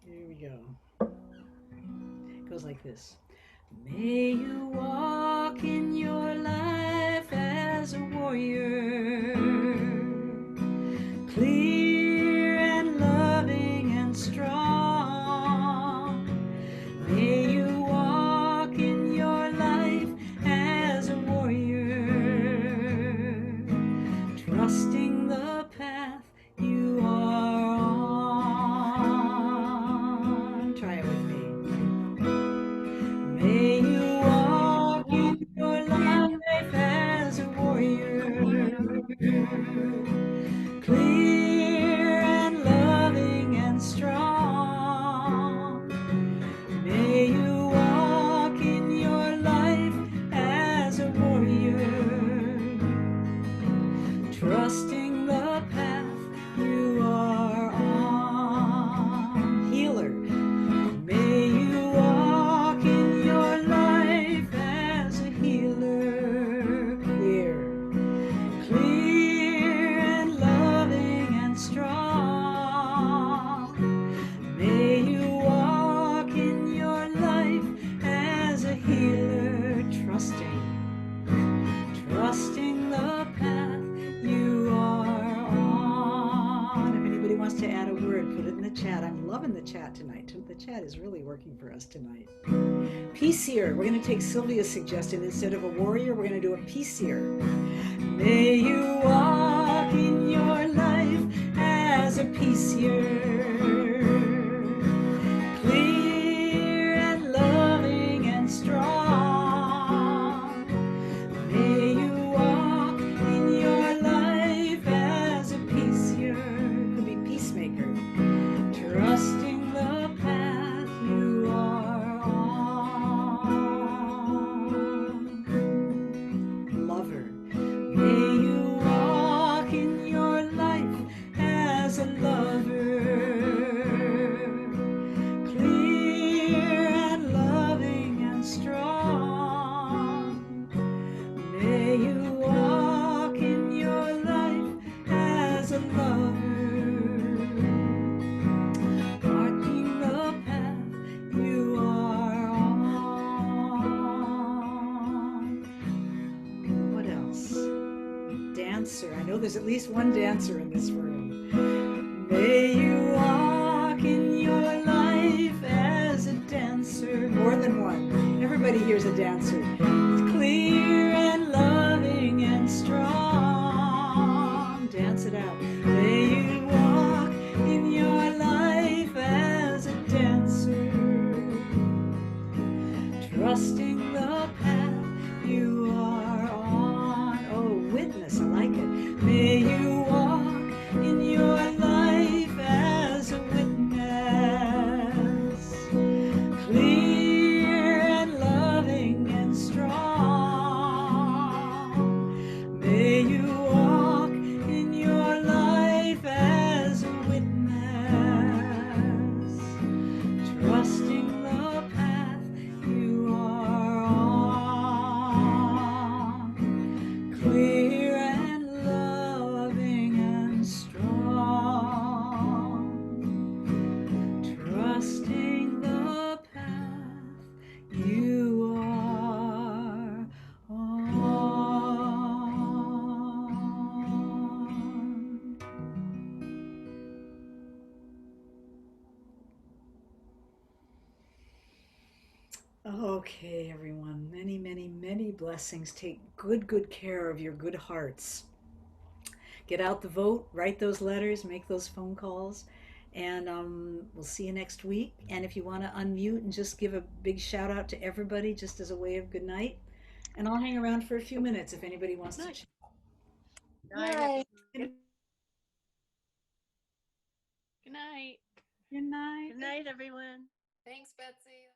here we go. It goes like this. May you walk in your life as a warrior, clear and loving and strong. May you walk in your life as a warrior, trusting the path you are on. your life as a warrior, clear and loving and strong. May you walk in your life as a warrior, trusting the path you are on. Healer, may you walk in your life as a healer, clear and loving and strong. May you walk in your life as a healer, trusting the path you are on. If anybody wants to add a word, put it in the chat. I'm loving the chat tonight. The chat is really working for us tonight. Peace here. We're going to take Sylvia's suggestion. Instead of a warrior, we're going to do a peace here. May you walk in your life as a peace here, clear and loving and strong. May you walk in your life as a peaceer, could be peacemaker, trusting the path you are on. Lover, may you walk in your life as a lover, clear and loving and strong. May you walk in your life as a lover, marking the path you are on. What else? Dancer. I know there's at least one dancer in this room. May you walk in your life as a dancer. More than one. Everybody here's a dancer. Clear and loving and strong. Dance it out. May you walk in your life as a dancer, trusting the path you are on. Oh, witness, I like it. May you walk in your life as a witness, clear and loving and strong. May you walk in your life as a witness, trusting the path you are on, clear and loving and strong, trusting the path you are on. Okay, everyone. Many, many, many blessings. Take good care of your good hearts. Get out the vote, write those letters, make those phone calls, and we'll see you next week. And if you want to unmute and just give a big shout out to everybody, just as a way of good night, and I'll hang around for a few minutes if anybody wants to chat. Night. Good night. Good night, everyone. Thanks, Betsy.